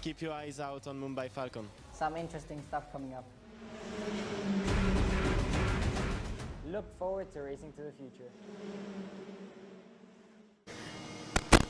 keep your eyes out on Mumbai Falcon. Some interesting stuff coming up. Look forward to racing to the future.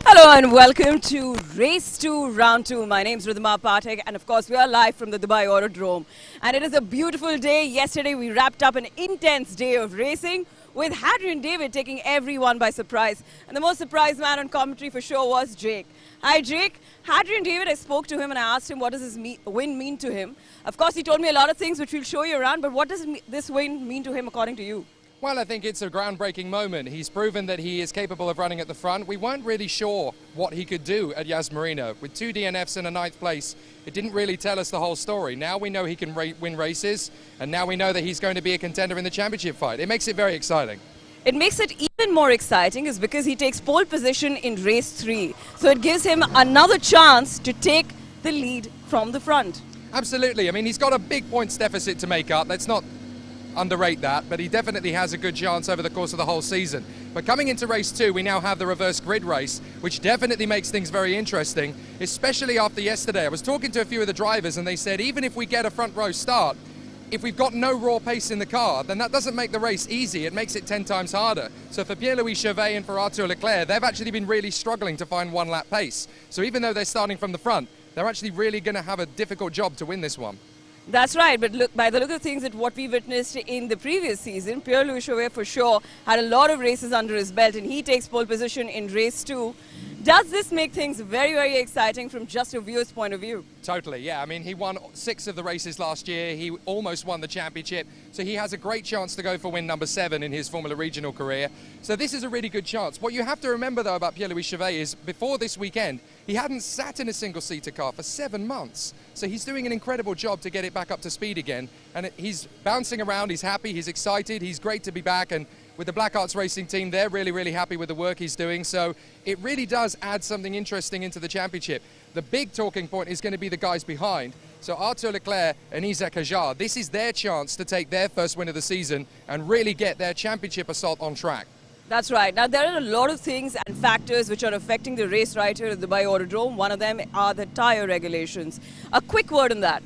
Hello and welcome to Race 2 Round 2. My name's Ridhima Pathak and of course we are live from the Dubai Autodrome. And it is a beautiful day. Yesterday we wrapped up an intense day of racing with Hadrian David taking everyone by surprise. And the most surprised man on commentary for sure was Jake. Hi Jake. Hadrian David, I spoke to him and I asked him what does this win mean to him. Of course he told me a lot of things which we'll show you around, but what does this win mean to him according to you? Well, I think it's a groundbreaking moment. He's proven that he is capable of running at the front. We weren't really sure what he could do at Yas Marina. With 2 DNFs and a 9th place, it didn't really tell us the whole story. Now we know he can win races, and now we know that he's going to be a contender in the championship fight. It makes it very exciting. It makes it even more exciting is because he takes pole position in race 3. So it gives him another chance to take the lead from the front. Absolutely. I mean, he's got a big points deficit to make up. Let's not underrate that, but he definitely has a good chance over the course of the whole season. But coming into race 2, we now have the reverse grid race, which definitely makes things very interesting, especially after yesterday. I was talking to a few of the drivers and they said even if we get a front row start, if we've got no raw pace in the car, then that doesn't make the race easy, it makes it 10 times harder. So for Pierre-Louis Chauvet and for Arthur Leclerc, they've actually been really struggling to find one lap pace. So even though they're starting from the front, they're actually really going to have a difficult job to win this one. That's right, but look, by the look of things at what we witnessed in the previous season, Pierre-Louis Chauvet for sure had a lot of races under his belt and he takes pole position in race 2. Does this make things very, very exciting from just a viewer's point of view? Totally, yeah. I mean, he won 6 of the races last year. He almost won the championship. So he has a great chance to go for win number 7 in his Formula Regional career. So this is a really good chance. What you have to remember, though, about Pierre-Louis Chauvet is before this weekend, he hadn't sat in a single-seater car for 7 months. So he's doing an incredible job to get it back up to speed again. And he's bouncing around, he's happy, he's excited, he's great to be back. And with the Black Arts Racing team, they're really, really happy with the work he's doing. So it really does add something interesting into the championship. The big talking point is going to be the guys behind. So Arthur Leclerc and Isaac Hajar, this is their chance to take their first win of the season and really get their championship assault on track. That's right. Now, there are a lot of things and factors which are affecting the race right here at the Dubai Autodrome. One of them are the tyre regulations. A quick word on that.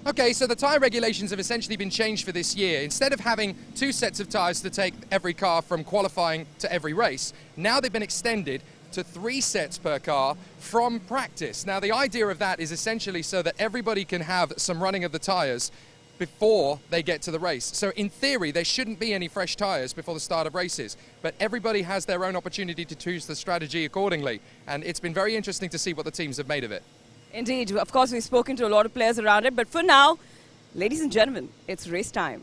Okay, so the tyre regulations have essentially been changed for this year. Instead of having 2 sets of tyres to take every car from qualifying to every race, now they've been extended to 3 sets per car from practice. Now, the idea of that is essentially so that everybody can have some running of the tyres before they get to the race. So in theory, there shouldn't be any fresh tyres before the start of races, but everybody has their own opportunity to choose the strategy accordingly. And it's been very interesting to see what the teams have made of it. Indeed. Of course, we've spoken to a lot of players around it, but for now, ladies and gentlemen, it's race time.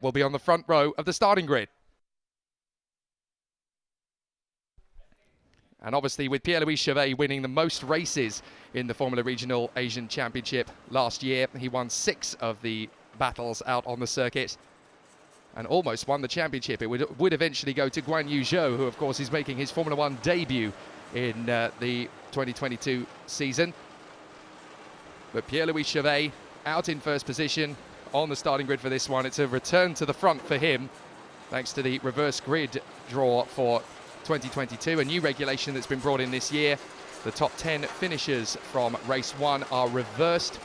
Will be on the front row of the starting grid. And obviously with Pierre-Louis Chevet winning the most races in the Formula Regional Asian Championship last year, he won 6 of the battles out on the circuit and almost won the championship. It would eventually go to Guan Yu Zhou, who of course is making his Formula 1 debut in the 2022 season. But Pierre-Louis Chevet out in first position on the starting grid for this one. It's a return to the front for him, thanks to the reverse grid draw for 2022, a new regulation that's been brought in this year. The top 10 finishers from race 1 are reversed,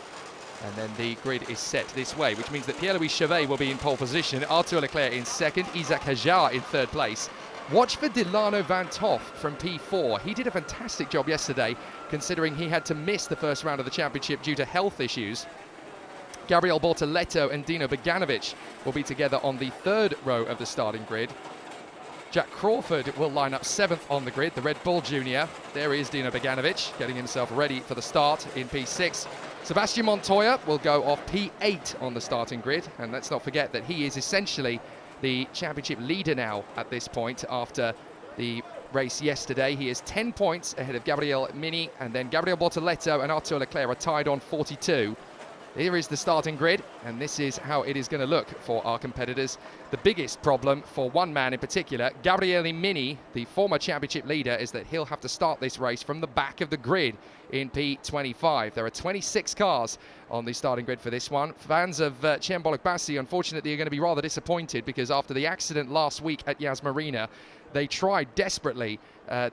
and then the grid is set this way, which means that Pierre-Louis Chevet will be in pole position, Arthur Leclerc in second, Isaac Hajar in third place. Watch for Delano Van Toff from P4. He did a fantastic job yesterday, considering he had to miss the first round of the championship due to health issues. Gabriel Bortoleto and Dino Beganovic will be together on the third row of the starting grid. Jack Crawford will line up 7th on the grid, the Red Bull Junior. There is Dino Beganovic getting himself ready for the start in P6. Sebastian Montoya will go off P8 on the starting grid, and let's not forget that he is essentially the championship leader now at this point after the race yesterday. He is 10 points ahead of Gabriel Mini, and then Gabriel Bortoleto and Arthur Leclerc are tied on 42. Here is the starting grid, and this is how it is going to look for our competitors. The biggest problem for one man in particular, Gabriele Mini, the former championship leader, is that he'll have to start this race from the back of the grid in P25. There are 26 cars on the starting grid for this one. Fans of Chiem Bolokbasi, unfortunately, are going to be rather disappointed, because after the accident last week at Yas Marina, they tried desperately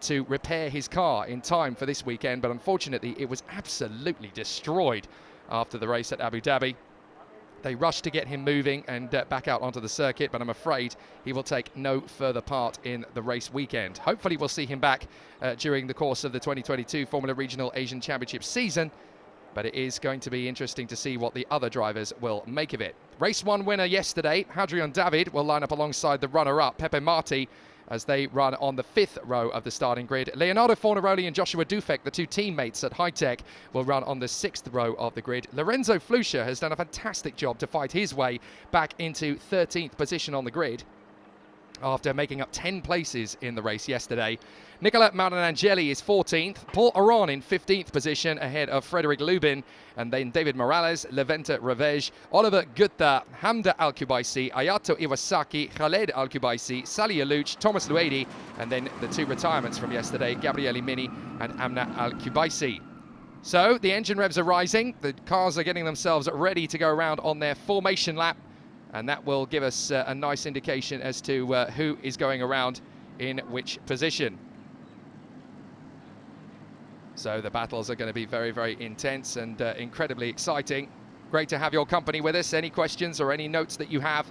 to repair his car in time for this weekend, but unfortunately it was absolutely destroyed after the race at Abu Dhabi. They rushed to get him moving and back out onto the circuit, but I'm afraid he will take no further part in the race weekend. Hopefully we'll see him back during the course of the 2022 Formula Regional Asian Championship season, but it is going to be interesting to see what the other drivers will make of it. Race 1 winner yesterday, Hadrian David, will line up alongside the runner-up, Pepe Marti, as they run on the 5th row of the starting grid. Leonardo Fornaroli and Joshua Dufek, the 2 teammates at High Tech, will run on the 6th row of the grid. Lorenzo Fluscher has done a fantastic job to fight his way back into 13th position on the grid after making up 10 places in the race yesterday. Nicola Marinangeli is 14th, Paul Aron in 15th position ahead of Frederic Lubin, and then David Morales, Levente Revej, Oliver Gutta, Hamda Al-Kubaisi, Ayato Iwasaki, Khaled Al-Kubaisi, Sally Alouch, Thomas Luedi, and then the 2 retirements from yesterday, Gabriele Mini and Amna Al-Kubaisi. So the engine revs are rising, the cars are getting themselves ready to go around on their formation lap, and that will give us a nice indication as to who is going around in which position. So the battles are going to be very, very intense and incredibly exciting. Great to have your company with us. Any questions or any notes that you have,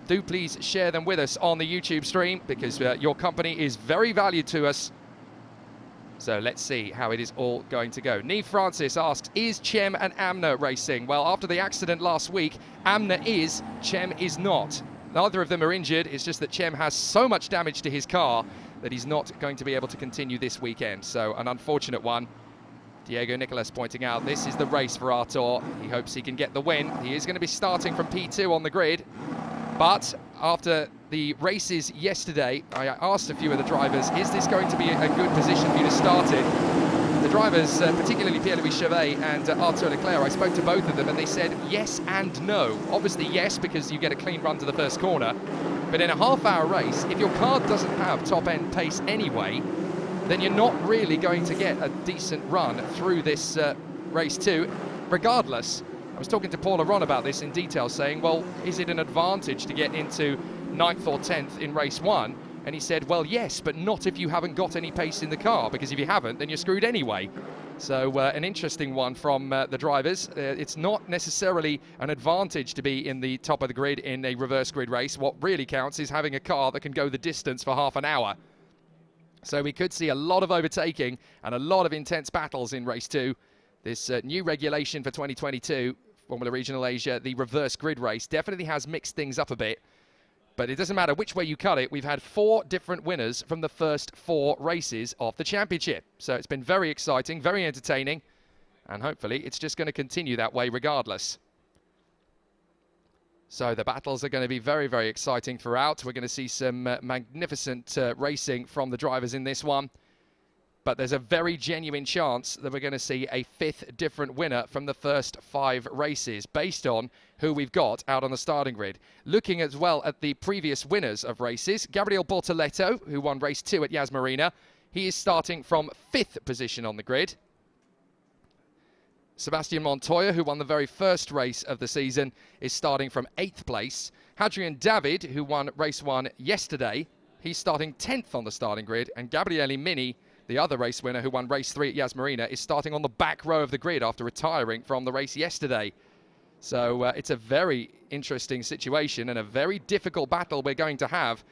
do please share them with us on the YouTube stream, because your company is very valued to us. So let's see how it is all going to go. Neve Francis asks, is Chiem and Amna racing? Well, after the accident last week, Amna is, Chiem is not. Neither of them are injured. It's just that Chiem has so much damage to his car that he's not going to be able to continue this weekend. So an unfortunate one. Diego Nicolas pointing out this is the race for Artur. He hopes he can get the win. He is going to be starting from P2 on the grid. But after the races yesterday, I asked a few of the drivers, is this going to be a good position for you to start in? The drivers, particularly Pierre-Louis Chevet and Arthur Leclerc, I spoke to both of them and they said yes and no. Obviously yes, because you get a clean run to the first corner. But in a half-hour race, if your car doesn't have top-end pace anyway, then you're not really going to get a decent run through this race 2, regardless. I was talking to Paul Aron about this in detail, saying, well, is it an advantage to get into 9th or 10th in race 1? And he said, well, yes, but not if you haven't got any pace in the car, because if you haven't, then you're screwed anyway. So an interesting one from the drivers. It's not necessarily an advantage to be in the top of the grid in a reverse grid race. What really counts is having a car that can go the distance for half an hour. So we could see a lot of overtaking and a lot of intense battles in race 2. This new regulation for 2022, Formula Regional Asia, the reverse grid race, definitely has mixed things up a bit. But it doesn't matter which way you cut it. We've had 4 different winners from the first 4 races of the championship. So it's been very exciting, very entertaining. And hopefully it's just going to continue that way regardless. So the battles are going to be very, very exciting throughout. We're going to see some magnificent racing from the drivers in this one. but there's a very genuine chance that we're going to see a 5th different winner from the first 5 races based on who we've got out on the starting grid. Looking as well at the previous winners of races, Gabriel Bortoleto, who won race 2 at Yas Marina, he is starting from 5th position on the grid. Sebastian Montoya, who won the very first race of the season, is starting from 8th place. Hadrian David, who won race 1 yesterday, he's starting 10th on the starting grid. And Gabriele Mini, the other race winner who won race 3 at Yas Marina, is starting on the back row of the grid after retiring from the race yesterday. So it's a very interesting situation and a very difficult battle we're going to have.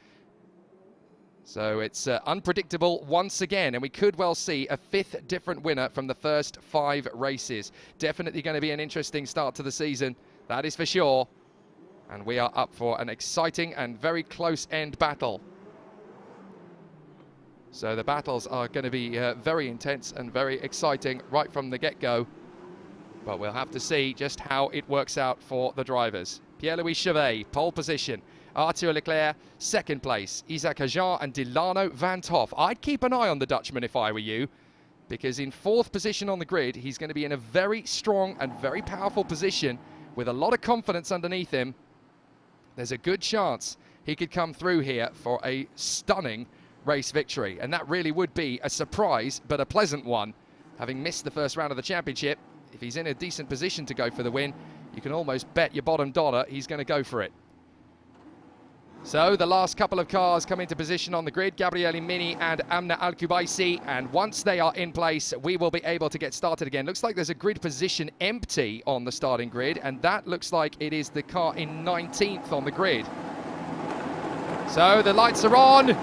So it's unpredictable once again, and we could well see a 5th different winner from the first 5 races. Definitely going to be an interesting start to the season, that is for sure. And we are up for an exciting and very close end battle. So the battles are going to be very intense and very exciting right from the get-go. But we'll have to see just how it works out for the drivers. Pierre-Louis Chevet, pole position. Arthur Leclerc, 2nd place. Isaac Hajar and Delano van Toff. I'd keep an eye on the Dutchman if I were you, because in 4th position on the grid, he's going to be in a very strong and very powerful position with a lot of confidence underneath him. There's a good chance he could come through here for a stunning race victory, and that really would be a surprise, but a pleasant one. Having missed the first round of the championship, if he's in a decent position to go for the win, you can almost bet your bottom dollar he's going to go for it. So the last couple of cars come into position on the grid, Gabriele Mini and Amna Al-Kubaisi, and once they are in place, we will be able to get started again. Looks like there's a grid position empty on the starting grid, and that looks like it is the car in 19th on the grid. So the lights are on.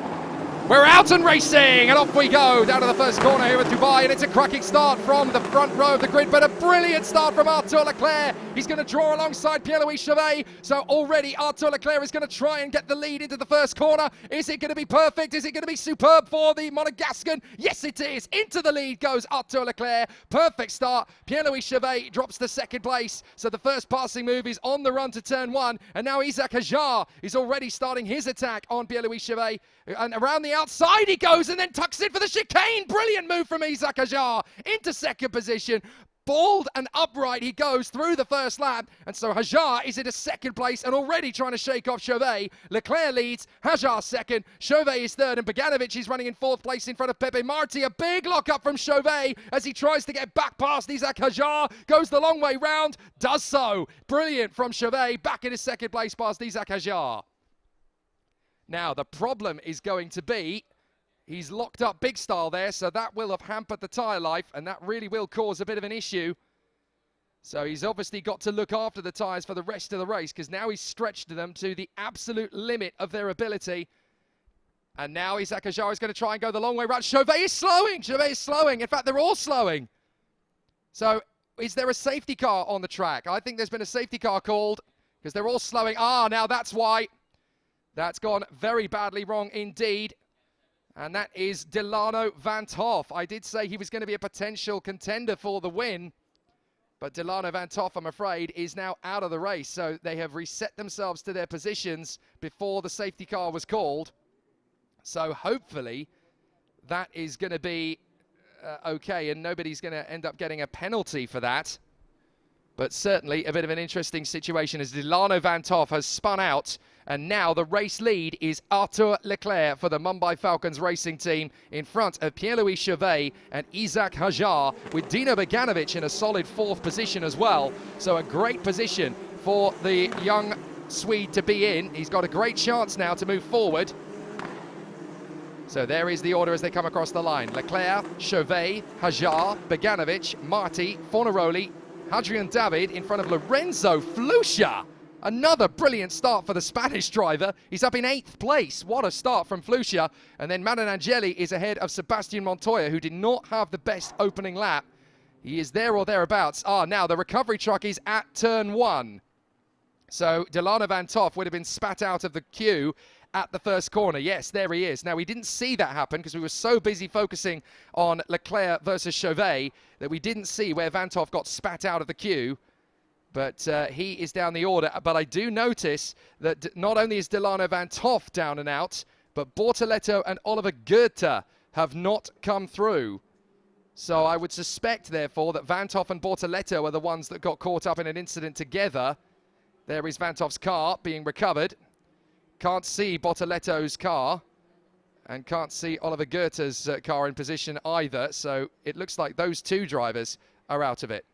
We're out and racing, and off we go down to the first corner here at Dubai, and it's a cracking start from the front row of the grid, but a brilliant start from Arthur Leclerc. He's going to draw alongside Pierre-Louis Chevet, so already Arthur Leclerc is going to try and get the lead into the first corner. Is it going to be perfect? Is it going to be superb for the Monegascan? Yes, it is. Into the lead goes Arthur Leclerc. Perfect start. Pierre-Louis Chevet drops to 2nd place, so the first passing move is on the run to turn 1, and now Isaac Hajar is already starting his attack on Pierre-Louis Chevet, and around the outside he goes and then tucks in for the chicane. Brilliant move from Isaac Hajar into 2nd position. Bald and upright he goes through the first lap, and so Hajar is in a 2nd place and already trying to shake off Chevet. Leclerc leads, Hajar 2nd, Chevet is 3rd, and Beganovic is running in 4th place in front of Pepe Marti. A big lock-up from Chevet as he tries to get back past Isaac Hajar, goes the long way round, does so. Brilliant from Chevet, back in his 2nd place past Isaac Hajar. Now, the problem is going to be he's locked up big style there, so that will have hampered the tyre life, and that really will cause a bit of an issue. So he's obviously got to look after the tyres for the rest of the race, because now he's stretched them to the absolute limit of their ability. And now Isaac Hajar is going to try and go the long way round. Chevet is slowing! Chevet is slowing! In fact, they're all slowing. So, is there a safety car on the track? I think there's been a safety car called, because they're all slowing. Ah, now that's why. That's gone very badly wrong indeed. And that is Delano van Toff. I did say he was going to be a potential contender for the win, but Delano van Toff, I'm afraid, is now out of the race. So they have reset themselves to their positions before the safety car was called. So hopefully that is going to be okay, and nobody's going to end up getting a penalty for that. But certainly a bit of an interesting situation as Delano van Toff has spun out, and now the race lead is Arthur Leclerc for the Mumbai Falcons racing team in front of Pierre-Louis Chevet and Isaac Hajar, with Dino Beganovic in a solid 4th position as well. So a great position for the young Swede to be in. He's got a great chance now to move forward. So there is the order as they come across the line. Leclerc, Chevet, Hajar, Beganovic, Marti, Fornaroli, Hadrian David in front of Lorenzo Flusha. Another brilliant start for the Spanish driver. He's up in 8th place. What a start from Flusha. And then Manon Angeli is ahead of Sebastian Montoya, who did not have the best opening lap. He is there or thereabouts. Ah, now the recovery truck is at turn 1. So Delano van Toff would have been spat out of the queue at the first corner. Yes, there he is. Now, we didn't see that happen because we were so busy focusing on Leclerc versus Chevet that we didn't see where Van Toff got spat out of the queue. But he is down the order. But I do notice that not only is Delano van Toff down and out, but Bortoleto and Oliver Goethe have not come through. So I would suspect, therefore, that Van 't Hoff and Bortoleto are the ones that got caught up in an incident together. There is Van 't Hoff's car being recovered. Can't see Bortoleto's car. And can't see Oliver Goethe's car in position either. So it looks like those two drivers are out of it.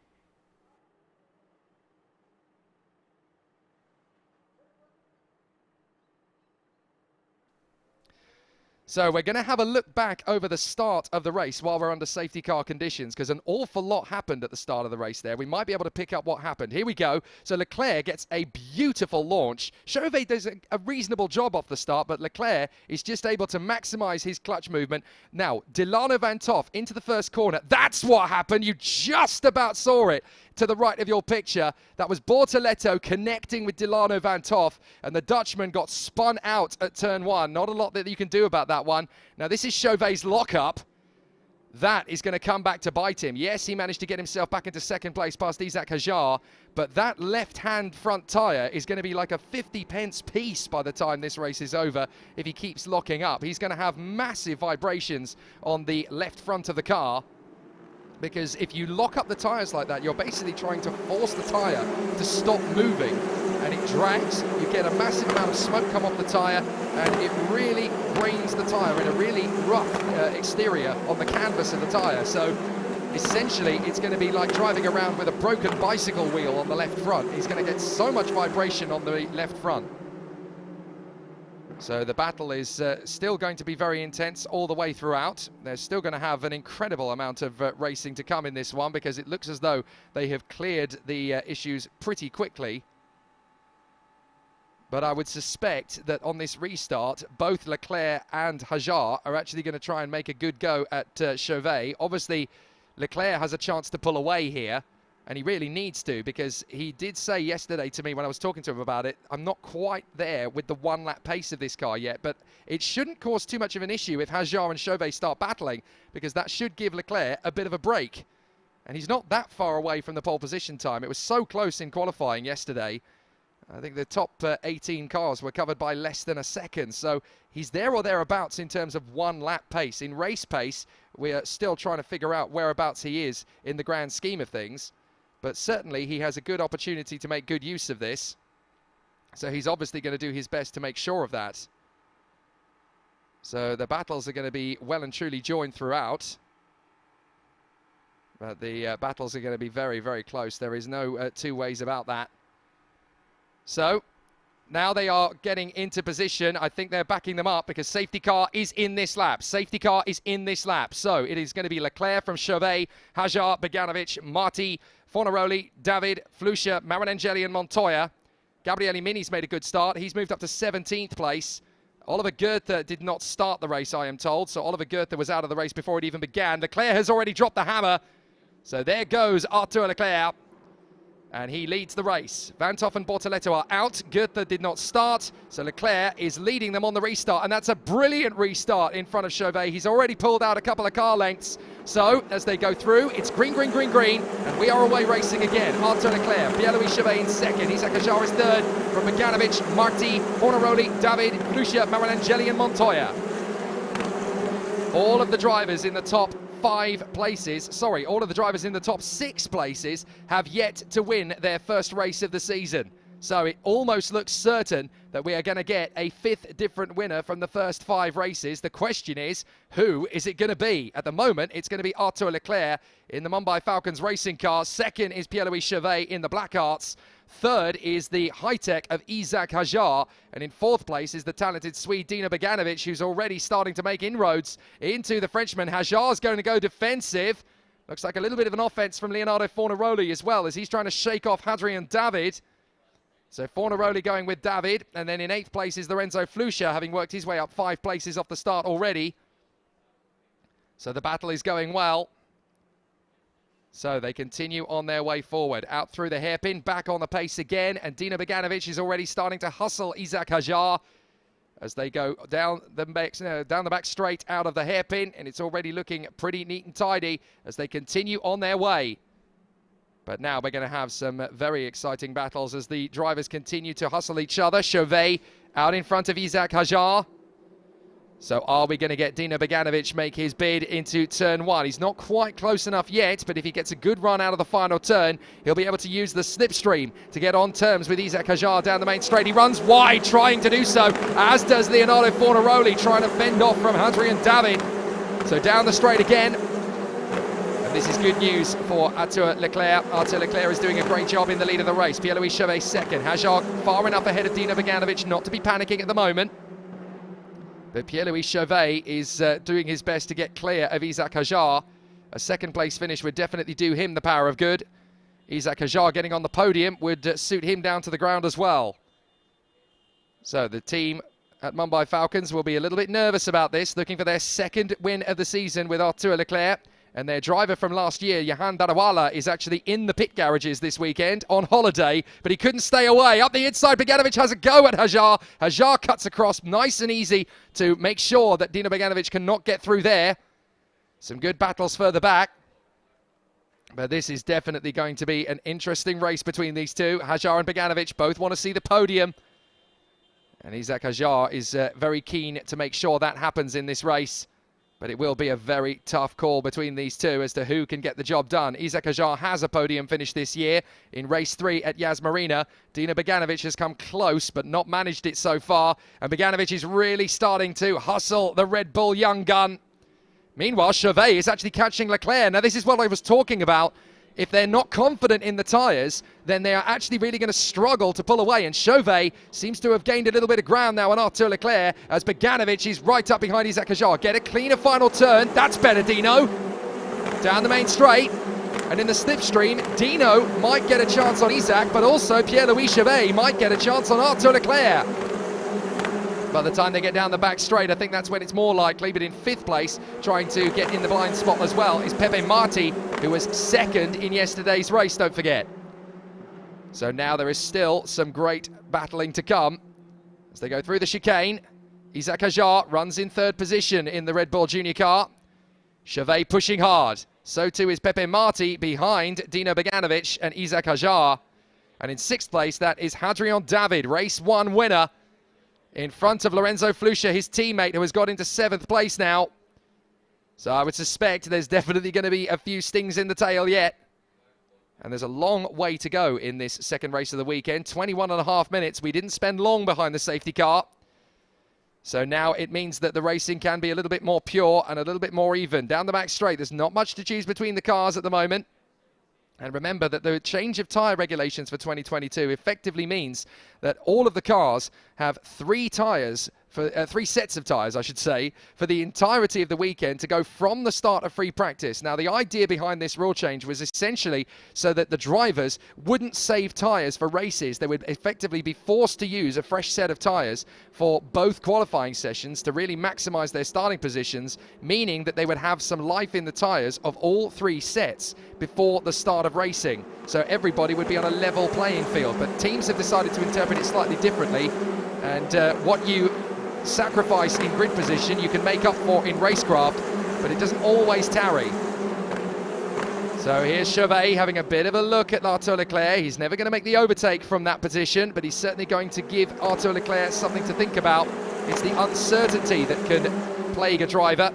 So we're going to have a look back over the start of the race while we're under safety car conditions, because an awful lot happened at the start of the race there. We might be able to pick up what happened. Here we go. So Leclerc gets a beautiful launch. Chauvet does a reasonable job off the start, but Leclerc is just able to maximize his clutch movement. Now, Delano Van 't Hoff into the first corner. That's what happened. You just about saw it to the right of your picture. That was Bortoleto connecting with Delano Van 't Hoff, and the Dutchman got spun out at turn one. Not a lot that you can do about that one. Now, this is Chauvet's lockup. That is going to come back to bite him. Yes, he managed to get himself back into second place past Isaac Hajar, but that left-hand front tyre is going to be like a 50-pence piece by the time this race is over if he keeps locking up. He's going to have massive vibrations on the left front of the car, because if you lock up the tyres like that, you're basically trying to force the tyre to stop moving, and it drags. You get a massive amount of smoke come off the tyre, and it really grains the tyre in a really rough exterior on the canvas of the tyre. So essentially, it's going to be like driving around with a broken bicycle wheel on the left front. He's going to get so much vibration on the left front. So the battle is still going to be very intense all the way throughout. They're still going to have an incredible amount of racing to come in this one, because it looks as though they have cleared the issues pretty quickly. But I would suspect that on this restart, both Leclerc and Hajar are actually going to try and make a good go at Chauvet. Obviously, Leclerc has a chance to pull away here, and he really needs to, because he did say yesterday to me when I was talking to him about it, I'm not quite there with the one-lap pace of this car yet, but it shouldn't cause too much of an issue if Hajar and Chauvet start battling, because that should give Leclerc a bit of a break. And he's not that far away from the pole position time. It was so close in qualifying yesterday. I think the top 18 cars were covered by less than a second. So he's there or thereabouts in terms of one-lap pace. In race pace, we're still trying to figure out whereabouts he is in the grand scheme of things. But certainly he has a good opportunity to make good use of this. So he's obviously going to do his best to make sure of that. So the battles are going to be well and truly joined throughout. But the battles are going to be very, very close. There is no two ways about that. So now they are getting into position. I think they're backing them up, because safety car is in this lap. Safety car is in this lap. So it is going to be Leclerc from Chauvet, Hajar, Beganovic, Marti, Fornaroli, David, Flusha, Marinangeli and Montoya. Gabriele Mini's made a good start. He's moved up to 17th place. Oliver Goethe did not start the race, I am told. So Oliver Goethe was out of the race before it even began. Leclerc has already dropped the hammer. So there goes Arthur Leclerc. And he leads the race. Van 't Hoff and Bortoleto are out. Goethe did not start. So Leclerc is leading them on the restart. And that's a brilliant restart in front of Chauvet. He's already pulled out a couple of car lengths. So as they go through, it's green, green, green, green. And we are away racing again. Arthur Leclerc, Pierre-Louis Chauvet in second. Isaac Hajar is third. From Beganovic, Marti, Fornaroli, David, Flusha, Marinangeli and Montoya. All of the drivers in the top 5 places, sorry, all of the drivers in the top 6 places have yet to win their first race of the season. So it almost looks certain that we are going to get a 5th different winner from the first 5 races. The question is, who is it going to be? At the moment, it's going to be Arthur Leclerc in the Mumbai Falcons racing car. Second is Pierre-Louis Chauvet in the Black Arts. Third is the high-tech of Isaac Hajar. And in 4th place is the talented Swede Dino Beganovic, who's already starting to make inroads into the Frenchman. Hajar's going to go defensive. Looks like a little bit of an offense from Leonardo Fornaroli as well, as he's trying to shake off Hadrian David. So Fornaroli going with David. And then in 8th place is Lorenzo Flusha, having worked his way up 5 places off the start already. So the battle is going well. So they continue on their way forward. Out through the hairpin, back on the pace again. And Dino Beganovic is already starting to hustle Isaac Hajar as they go down the back straight out of the hairpin. And it's already looking pretty neat and tidy as they continue on their way. But now we're going to have some very exciting battles as the drivers continue to hustle each other. Chauvet out in front of Isaac Hajar. So are we going to get Dino Beganovic make his bid into turn 1? He's not quite close enough yet, but if he gets a good run out of the final turn, he'll be able to use the slipstream to get on terms with Isaac Hajar down the main straight. He runs wide, trying to do so, as does Leonardo Fornaroli, trying to fend off from Hadrian David. So down the straight again. And this is good news for Arthur Leclerc. Arthur Leclerc is doing a great job in the lead of the race. Pierre-Louis Chauvet second. Hajar far enough ahead of Dino Beganovic not to be panicking at the moment. But Pierre-Louis Chauvet is doing his best to get clear of Isaac Hajar. A second place finish would definitely do him the power of good. Isaac Hajar getting on the podium would suit him down to the ground as well. So the team at Mumbai Falcons will be a little bit nervous about this, looking for their second win of the season with Arthur Leclerc. And their driver from last year, Johan Darawala, is actually in the pit garages this weekend on holiday, but he couldn't stay away. Up the inside, Beganovic has a go at Hajar. Hajar cuts across nice and easy to make sure that Dino Beganovic cannot get through there. Some good battles further back. But this is definitely going to be an interesting race between these two. Hajar and Beganovic both want to see the podium. And Isaac Hajar is very keen to make sure that happens in this race. But it will be a very tough call between these two as to who can get the job done. Isaac Hajar has a podium finish this year in race 3 at Yas Marina. Dino Beganovic has come close, but not managed it so far. And Beganovic is really starting to hustle the Red Bull young gun. Meanwhile, Chauvet is actually catching Leclerc. Now, this is what I was talking about. If they're not confident in the tyres, then they are actually really going to struggle to pull away. And Chauvet seems to have gained a little bit of ground now on Arthur Leclerc as Beganovic is right up behind Isaac Hajar. Get a cleaner final turn. That's better, Dino. Down the main straight. And in the slipstream, Dino might get a chance on Isaac, but also Pierre-Louis Chauvet might get a chance on Arthur Leclerc. By the time they get down the back straight, I think that's when it's more likely. But in 5th place, trying to get in the blind spot as well, is Pepe Marti, who was second in yesterday's race, don't forget. So now there is still some great battling to come as they go through the chicane. Isaac Hajar runs in 3rd position in the Red Bull Junior car. Chauvet pushing hard. So too is Pepe Marti behind Dino Beganovic and Isaac Hajar. And in 6th place, that is Hadrian David, race 1 winner, in front of Lorenzo Flusha, his teammate, who has got into 7th place now. So I would suspect there's definitely going to be a few stings in the tail yet. And there's a long way to go in this second race of the weekend. 21.5 minutes. We didn't spend long behind the safety car. So now it means that the racing can be a little bit more pure and a little bit more even. Down the back straight, there's not much to choose between the cars at the moment. And remember that the change of tyre regulations for 2022 effectively means that all of the cars have 3 tyres, for 3 sets of tyres, I should say, for the entirety of the weekend to go from the start of free practice. Now, the idea behind this rule change was essentially so that the drivers wouldn't save tyres for races. They would effectively be forced to use a fresh set of tyres for both qualifying sessions to really maximise their starting positions, meaning that they would have some life in the tyres of all 3 sets before the start of racing. So everybody would be on a level playing field. But teams have decided to interpret it slightly differently. And what you sacrifice in grid position, you can make up for in racecraft, but it doesn't always tarry. So here's Chauvet having a bit of a look at Arthur Leclerc. He's never going to make the overtake from that position, but he's certainly going to give Arthur Leclerc something to think about. It's the uncertainty that can plague a driver.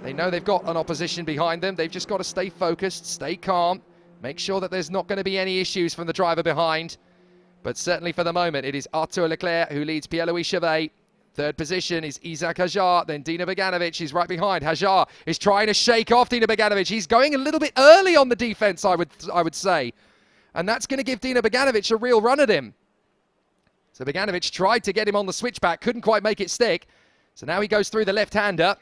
They know they've got an opposition behind them. They've just got to stay focused, stay calm, make sure that there's not going to be any issues from the driver behind. But certainly for the moment, it is Arthur Leclerc who leads Pierre-Louis Chauvet. 3rd position is Isaac Hajar, then Dino Beganovic is right behind. Hajar is trying to shake off Dino Beganovic. He's going a little bit early on the defense, I would say. And that's going to give Dino Beganovic a real run at him. So Beganovic tried to get him on the switchback, couldn't quite make it stick. So now he goes through the left-hander.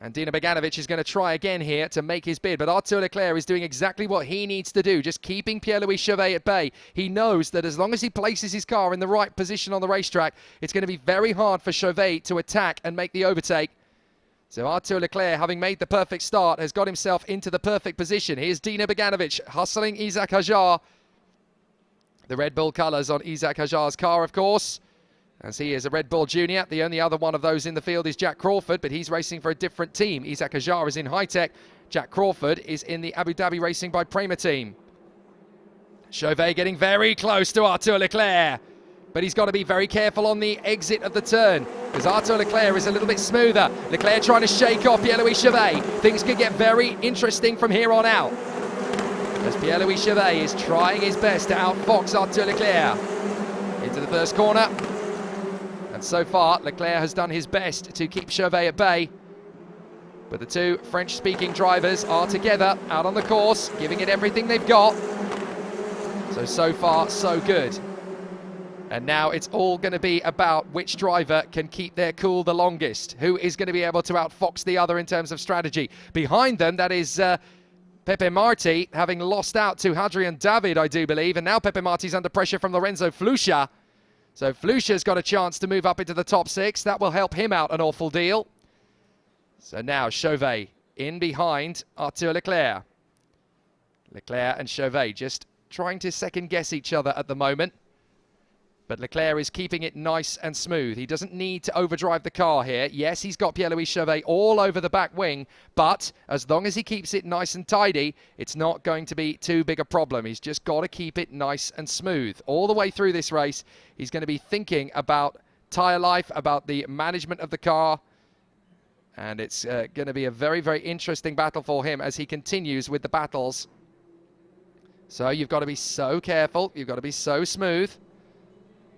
And Dino Beganovic is going to try again here to make his bid. But Arthur Leclerc is doing exactly what he needs to do, just keeping Pierre-Louis Chauvet at bay. He knows that as long as he places his car in the right position on the racetrack, it's going to be very hard for Chauvet to attack and make the overtake. So Arthur Leclerc, having made the perfect start, has got himself into the perfect position. Here's Dino Beganovic hustling Isaac Hajar. The Red Bull colours on Isaac Hajar's car, of course, as he is a Red Bull Junior. The only other one of those in the field is Jack Crawford, but he's racing for a different team. Isaac Hajar is in High-Tech. Jack Crawford is in the Abu Dhabi Racing by PREMA team. Chauvet getting very close to Arthur Leclerc. but he's got to be very careful on the exit of the turn, because Arthur Leclerc is a little bit smoother. Leclerc trying to shake off Pierre-Louis Chevet. Things could get very interesting from here on out, as Pierre-Louis Chevet is trying his best to outfox Arthur Leclerc into the first corner. And so far, Leclerc has done his best to keep Chevet at bay. But the two French-speaking drivers are together out on the course, giving it everything they've got. So far, so good. And now it's all going to be about which driver can keep their cool the longest. Who is going to be able to outfox the other in terms of strategy. Behind them, that is Pepe Marti, having lost out to Hadrian David, I do believe. And now Pepe Marti's under pressure from Lorenzo Flusha. So Flusha's got a chance to move up into the top 6. That will help him out an awful deal. So now Chauvet in behind Arthur Leclerc. Leclerc and Chauvet just trying to second guess each other at the moment. But Leclerc is keeping it nice and smooth. He doesn't need to overdrive the car here. Yes, he's got Pierre-Louis Chevet all over the back wing, but as long as he keeps it nice and tidy, it's not going to be too big a problem. He's just got to keep it nice and smooth. All the way through this race, he's going to be thinking about tyre life, about the management of the car, and it's going to be a very, very interesting battle for him as he continues with the battles. So you've got to be so careful, you've got to be so smooth.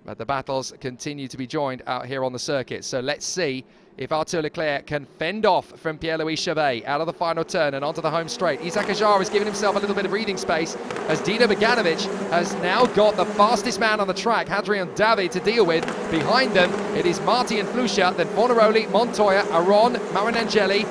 But the battles continue to be joined out here on the circuit. So let's see if Arthur Leclerc can fend off from Pierre-Louis Chevet out of the final turn and onto the home straight. Isaac Ajar has given himself a little bit of breathing space as Dino Beganovic has now got the fastest man on the track, Hadrian David, to deal with. Behind them, it is Marti and Flusha, then Fornaroli, Montoya, Aron, Marinangeli.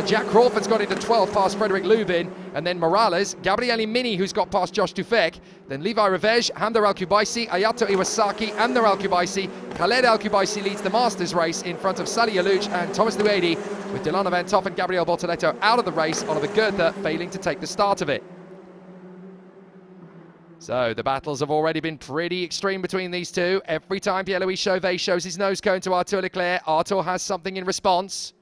Jack Crawford's got into 12th past Frederic Lubin, and then Morales, Gabriele Mini, who's got past Josh Tufek, then Levi Revej, Hamdar Al-Kubaisi, Ayato Iwasaki, Amnar Al-Kubaisi. Khaled Al-Kubaisi leads the Masters race in front of Sally Alouch and Thomas Luedi, with Delano Van Toff and Gabriel Bortoletto out of the race, Oliver Goethe failing to take the start of it. So the battles have already been pretty extreme between these two. Every time Pierre-Louis Chauvet shows his nose cone to Arthur Leclerc, Arthur has something in response.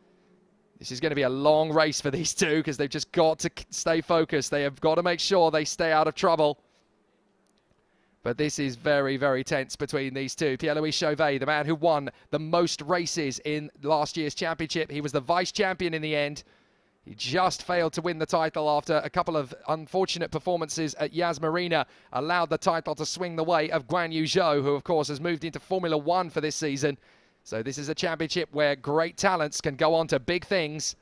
This is going to be a long race for these two because they've just got to stay focused. They have got to make sure they stay out of trouble. But this is very, very tense between these two. Pierre-Louis Chauvet, the man who won the most races in last year's championship. He was the vice champion in the end. He just failed to win the title after a couple of unfortunate performances at Yas Marina allowed the title to swing the way of Guan Yu Zhou, who of course has moved into Formula One for this season. So this is a championship where great talents can go on to big things.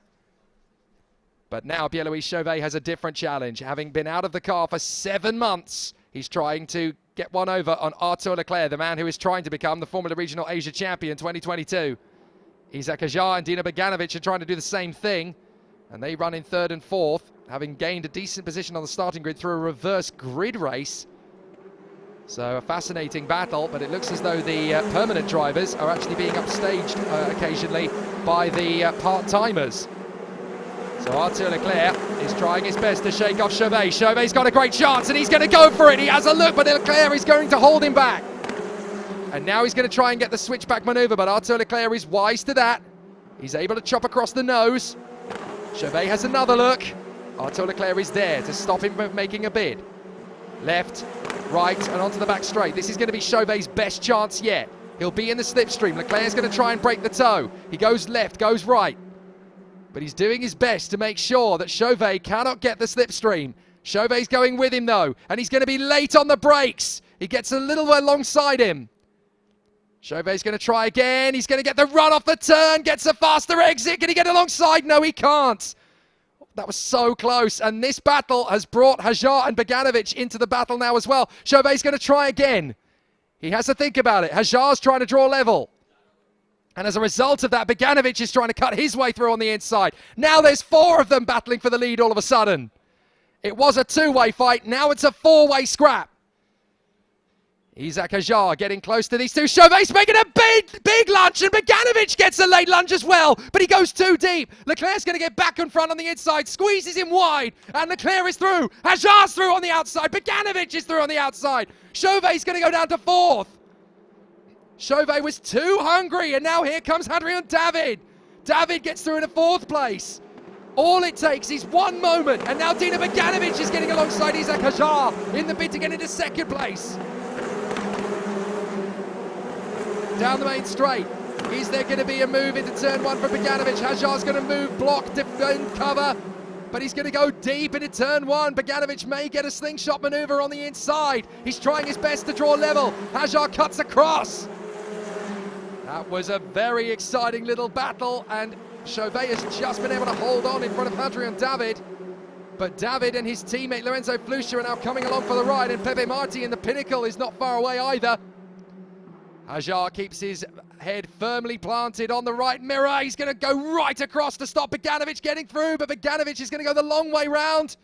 But now Pierre-Louis Chauvet has a different challenge. Having been out of the car for 7 months, he's trying to get one over on Arthur Leclerc, the man who is trying to become the Formula Regional Asia Champion 2022. Isaac Ajar and Dino Beganovic are trying to do the same thing. And they run in 3rd and 4th, having gained a decent position on the starting grid through a reverse grid race. So a fascinating battle, but it looks as though the permanent drivers are actually being upstaged occasionally by the part-timers. So Arthur Leclerc is trying his best to shake off Chauvet. Chauvet's got a great chance and he's going to go for it. He has a look, but Leclerc is going to hold him back. And now he's going to try and get the switchback maneuver, but Arthur Leclerc is wise to that. He's able to chop across the nose. Chauvet has another look. Arthur Leclerc is there to stop him from making a bid. Left, right, and onto the back straight. This is going to be Chauvet's best chance yet. He'll be in the slipstream. Leclerc's going to try and break the toe. He goes left, goes right. But he's doing his best to make sure that Chauvet cannot get the slipstream. Chauvet's going with him, though, and he's going to be late on the brakes. He gets a little alongside him. Chauvet's going to try again. He's going to get the run off the turn, gets a faster exit. Can he get alongside? No, he can't. That was so close. And this battle has brought Hajar and Beganovic into the battle now as well. Chauvet's going to try again. He has to think about it. Hajar's trying to draw level. And as a result of that, Beganovic is trying to cut his way through on the inside. Now there's 4 of them battling for the lead all of a sudden. It was a 2-way fight. Now it's a 4-way scrap. Isaac Hajar getting close to these two. Chauvet's making a big lunge, and Beganovic gets a late lunge as well, but he goes too deep. Leclerc's going to get back in front on the inside, squeezes him wide, and Leclerc is through. Hajar's through on the outside. Beganovic is through on the outside. Chauvet's going to go down to 4th. Chauvet was too hungry, and now here comes Hadrian David. David gets through into 4th place. All it takes is one moment, and now Dino Beganovic is getting alongside Isaac Hajar in the bid to get into 2nd place. down the main straight. Is there going to be a move into turn one from Bogdanovic? Hajar's going to move, block, defend, cover, but he's going to go deep into turn one. Bogdanovic may get a slingshot maneuver on the inside. He's trying his best to draw level. Hajar cuts across. That was a very exciting little battle, and Chauvet has just been able to hold on in front of Hadrian David. But David and his teammate Lorenzo Flusha are now coming along for the ride, and Pepe Marti in the pinnacle is not far away either. Hajar keeps his head firmly planted on the right mirror. He's going to go right across to stop Bogdanovic getting through, but Bogdanovic is going to go the long way round.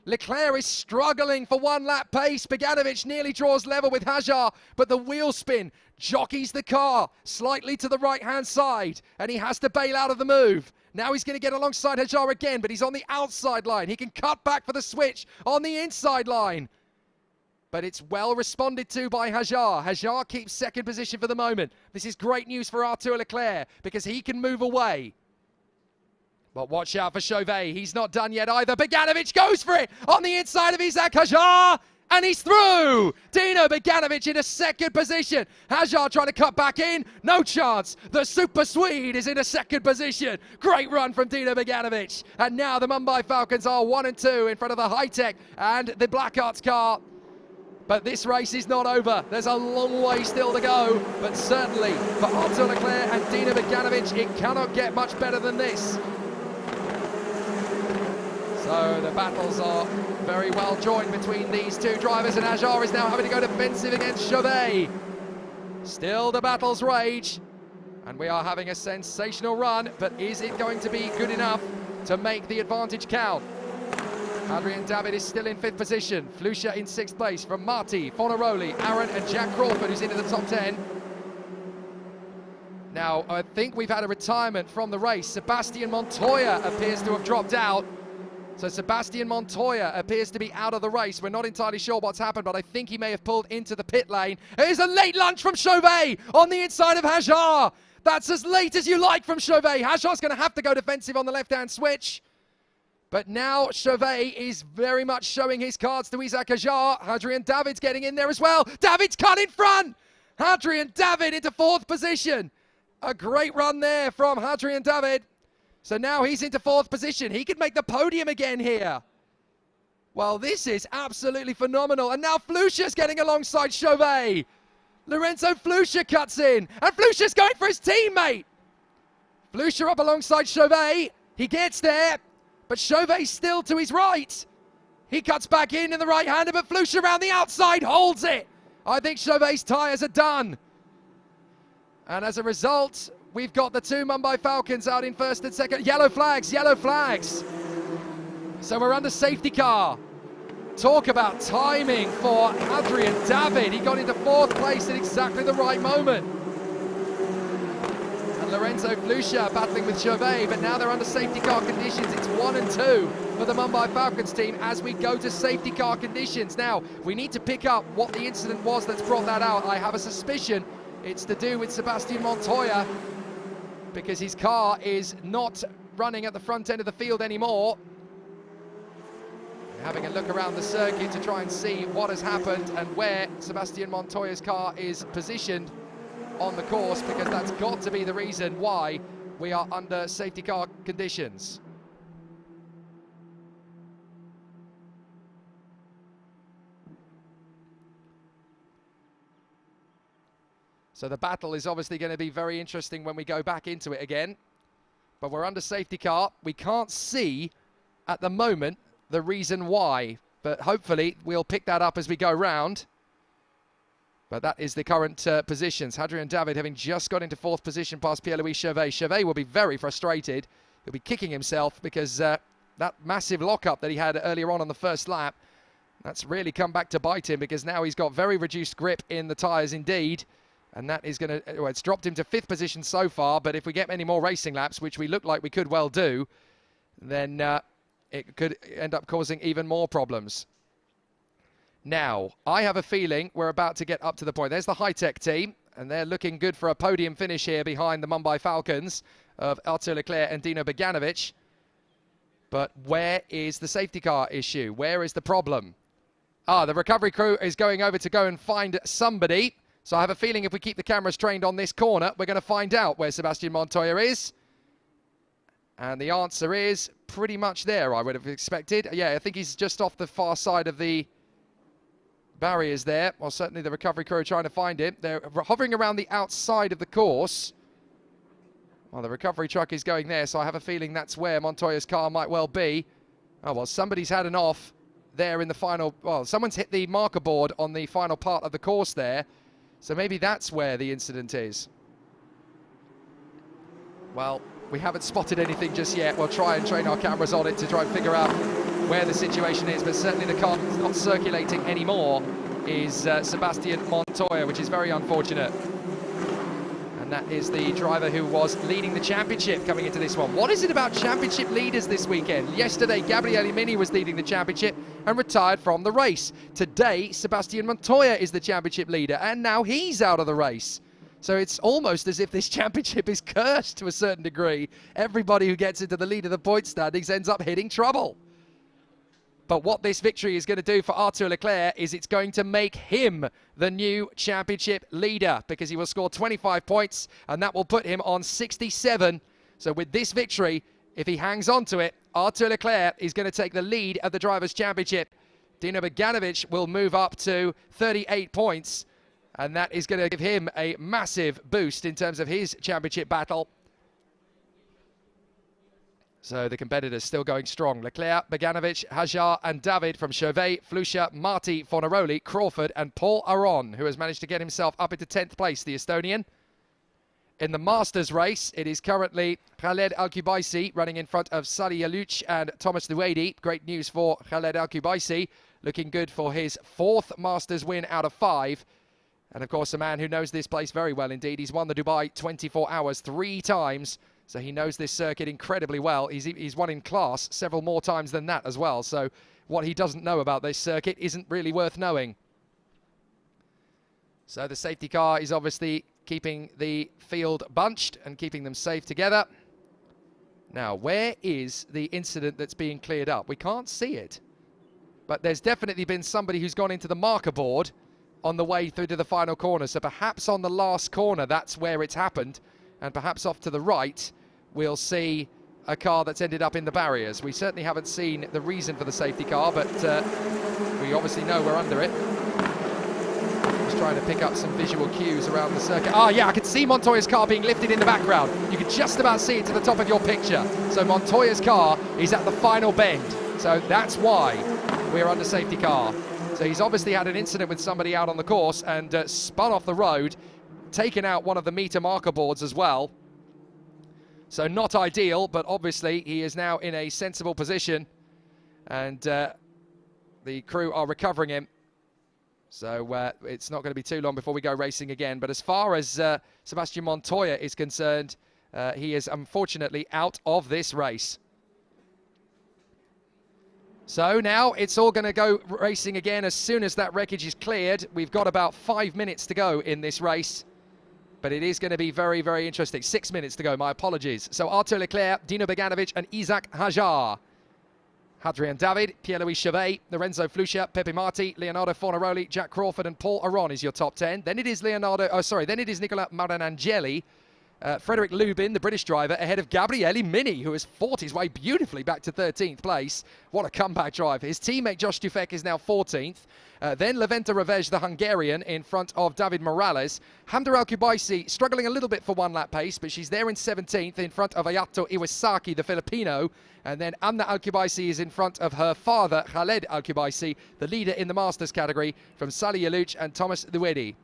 Leclerc is struggling for one lap pace. Bogdanovic nearly draws level with Hajar, but the wheel spin jockeys the car slightly to the right-hand side, and he has to bail out of the move. Now he's going to get alongside Hajar again, but he's on the outside line. He can cut back for the switch on the inside line. But it's well responded to by Hajar. Hajar keeps second position for the moment. This is great news for Arthur Leclerc because he can move away. But watch out for Chauvet. He's not done yet either. Bogdanovic goes for it on the inside of Isaac Hajar. And he's through! Dino Bogdanovic in a second position. Hajar trying to cut back in. No chance. The Super Swede is in a second position. Great run from Dino Bogdanovic. And now the Mumbai Falcons are 1 and 2 in front of the High-Tech and the Black Arts car. But this race is not over. There's a long way still to go. But certainly for Arthur Leclerc and Dino Bogdanovic, it cannot get much better than this. So the battles are very well joined between these two drivers, and Hajar is now having to go defensive against Chauvet. Still the battles rage, and we are having a sensational run, but is it going to be good enough to make the advantage count? Hadrian David is still in 5th position. Flusha in 6th place from Marti, Fornaroli, Aaron and Jack Crawford, who's into the top 10. Now, I think we've had a retirement from the race. Sebastian Montoya appears to have dropped out. So Sebastian Montoya appears to be out of the race. We're not entirely sure what's happened, but I think he may have pulled into the pit lane. Here's a late lunge from Chauvet on the inside of Hajar. That's as late as you like from Chauvet. Hajar's going to have to go defensive on the left-hand switch. But now Chauvet is very much showing his cards to Isaac Hajar. Hadrian David's getting in there as well. David's cut in front. Hadrian David into 4th position. A great run there from Hadrian David. So now he's into 4th position. He could make the podium again here. Well, this is absolutely phenomenal. And now Flusha's getting alongside Chauvet. Lorenzo Flusha cuts in. And Flusha's going for his teammate. Flusha up alongside Chauvet. He gets there. But Chauvet's still to his right. He cuts back in the right-hander, but Flusha around the outside holds it. I think Chauvet's tyres are done. And as a result, we've got the two Mumbai Falcons out in 1st and 2nd. Yellow flags, yellow flags. So we're under safety car. Talk about timing for Hadrian David. He got into 4th place at exactly the right moment. And Lorenzo Flusha battling with Chauvet, but now they're under safety car conditions. It's 1 and 2 for the Mumbai Falcons team as we go to safety car conditions. Now, we need to pick up what the incident was that's brought that out. I have a suspicion it's to do with Sebastian Montoya, because his car is not running at the front end of the field anymore. We're having a look around the circuit to try and see what has happened and where Sebastian Montoya's car is positioned on the course, because that's got to be the reason why we are under safety car conditions. So the battle is obviously going to be very interesting when we go back into it again. But we're under safety car. We can't see at the moment the reason why, but hopefully we'll pick that up as we go round. But that is the current positions. Hadrian David having just got into 4th position past Pierre-Louis Chauvet. Chauvet will be very frustrated. He'll be kicking himself because that massive lockup that he had earlier on the first lap, that's really come back to bite him, because now he's got very reduced grip in the tyres indeed. And that is going to, well, it's dropped him to 5th position so far, but if we get many more racing laps, which we look like we could well do, then it could end up causing even more problems. Now, I have a feeling we're about to get up to the point. There's the High-Tech team, and they're looking good for a podium finish here behind the Mumbai Falcons of Arthur Leclerc and Dino Bogdanovic. But where is the safety car issue? Where is the problem? The recovery crew is going over to go and find somebody. So I have a feeling if we keep the cameras trained on this corner, we're going to find out where Sebastian Montoya is. And the answer is pretty much there, I would have expected. Yeah, I think he's just off the far side of the barriers there. Well, certainly the recovery crew are trying to find him. They're hovering around the outside of the course. Well, the recovery truck is going there, so I have a feeling that's where Montoya's car might well be. Oh, well, somebody's had an off there in the final... Well, someone's hit the marker board on the final part of the course there. So maybe that's where the incident is. Well, we haven't spotted anything just yet. We'll try and train our cameras on it to try and figure out where the situation is. But certainly the car that's not circulating anymore is Sebastian Montoya, which is very unfortunate. And that is the driver who was leading the championship coming into this one. What is it about championship leaders this weekend? Yesterday, Gabriele Mini was leading the championship and retired from the race. Today, Sebastian Montoya is the championship leader, and now he's out of the race. So it's almost as if this championship is cursed to a certain degree. Everybody who gets into the lead of the point standings ends up hitting trouble. But what this victory is going to do for Arthur Leclerc is it's going to make him the new championship leader, because he will score 25 points and that will put him on 67. So with this victory, if he hangs on to it, Arthur Leclerc is going to take the lead of the Drivers' Championship. Dino Beganovic will move up to 38 points, and that is going to give him a massive boost in terms of his championship battle. So the competitors still going strong. Leclerc, Beganovic, Hajar and David from Chauvet, Flusha, Marti, Fornaroli, Crawford and Paul Aron, who has managed to get himself up into 10th place, the Estonian. In the Masters race, it is currently Khaled Al-Kubaisi running in front of Salih Yalouch and Thomas Duedi. Great news for Khaled Al-Kubaisi, looking good for his 4th Masters win out of 5. And of course, a man who knows this place very well indeed. He's won the Dubai 24 Hours 3 times. So he knows this circuit incredibly well. He's won in class several more times than that as well. So what he doesn't know about this circuit isn't really worth knowing. So the safety car is obviously keeping the field bunched and keeping them safe together. Now, where is the incident that's being cleared up? We can't see it. But there's definitely been somebody who's gone into the marker board on the way through to the final corner. So perhaps on the last corner, that's where it's happened. And perhaps off to the right, we'll see a car that's ended up in the barriers. We certainly haven't seen the reason for the safety car, but we obviously know we're under it. Just trying to pick up some visual cues around the circuit. Ah, yeah, I can see Montoya's car being lifted in the background. You can just about see it to the top of your picture. So Montoya's car is at the final bend. So that's why we're under safety car. So he's obviously had an incident with somebody out on the course and spun off the road, taken out one of the meter marker boards as well. So not ideal, but obviously he is now in a sensible position, and the crew are recovering him. So it's not going to be too long before we go racing again. But as far as Sebastian Montoya is concerned, he is unfortunately out of this race. So now it's all going to go racing again as soon as that wreckage is cleared. We've got about 5 minutes to go in this race. But it is going to be very, very interesting. 6 minutes to go, my apologies. So Arthur Leclerc, Dino Beganovic and Isaac Hajar. Hadrian David, Pierre-Louis Chauvet, Lorenzo Flusha, Pepe Marti, Leonardo Fornaroli, Jack Crawford and Paul Aron is your top 10. Then it is then it is Nicola Maranangeli, Frederick Lubin, the British driver, ahead of Gabriele Mini, who has fought his way beautifully back to 13th place. What a comeback drive. His teammate Josh Tufek is now 14th. Then Leventa Revej, the Hungarian, in front of David Morales. Hamda Al-Kubaisi struggling a little bit for one lap pace, but she's there in 17th in front of Ayato Iwasaki, the Filipino. And then Amna Al-Kubaisi is in front of her father, Khaled Al-Kubaisi, the leader in the Masters category, from Salih Yalouch and Thomas Duedi.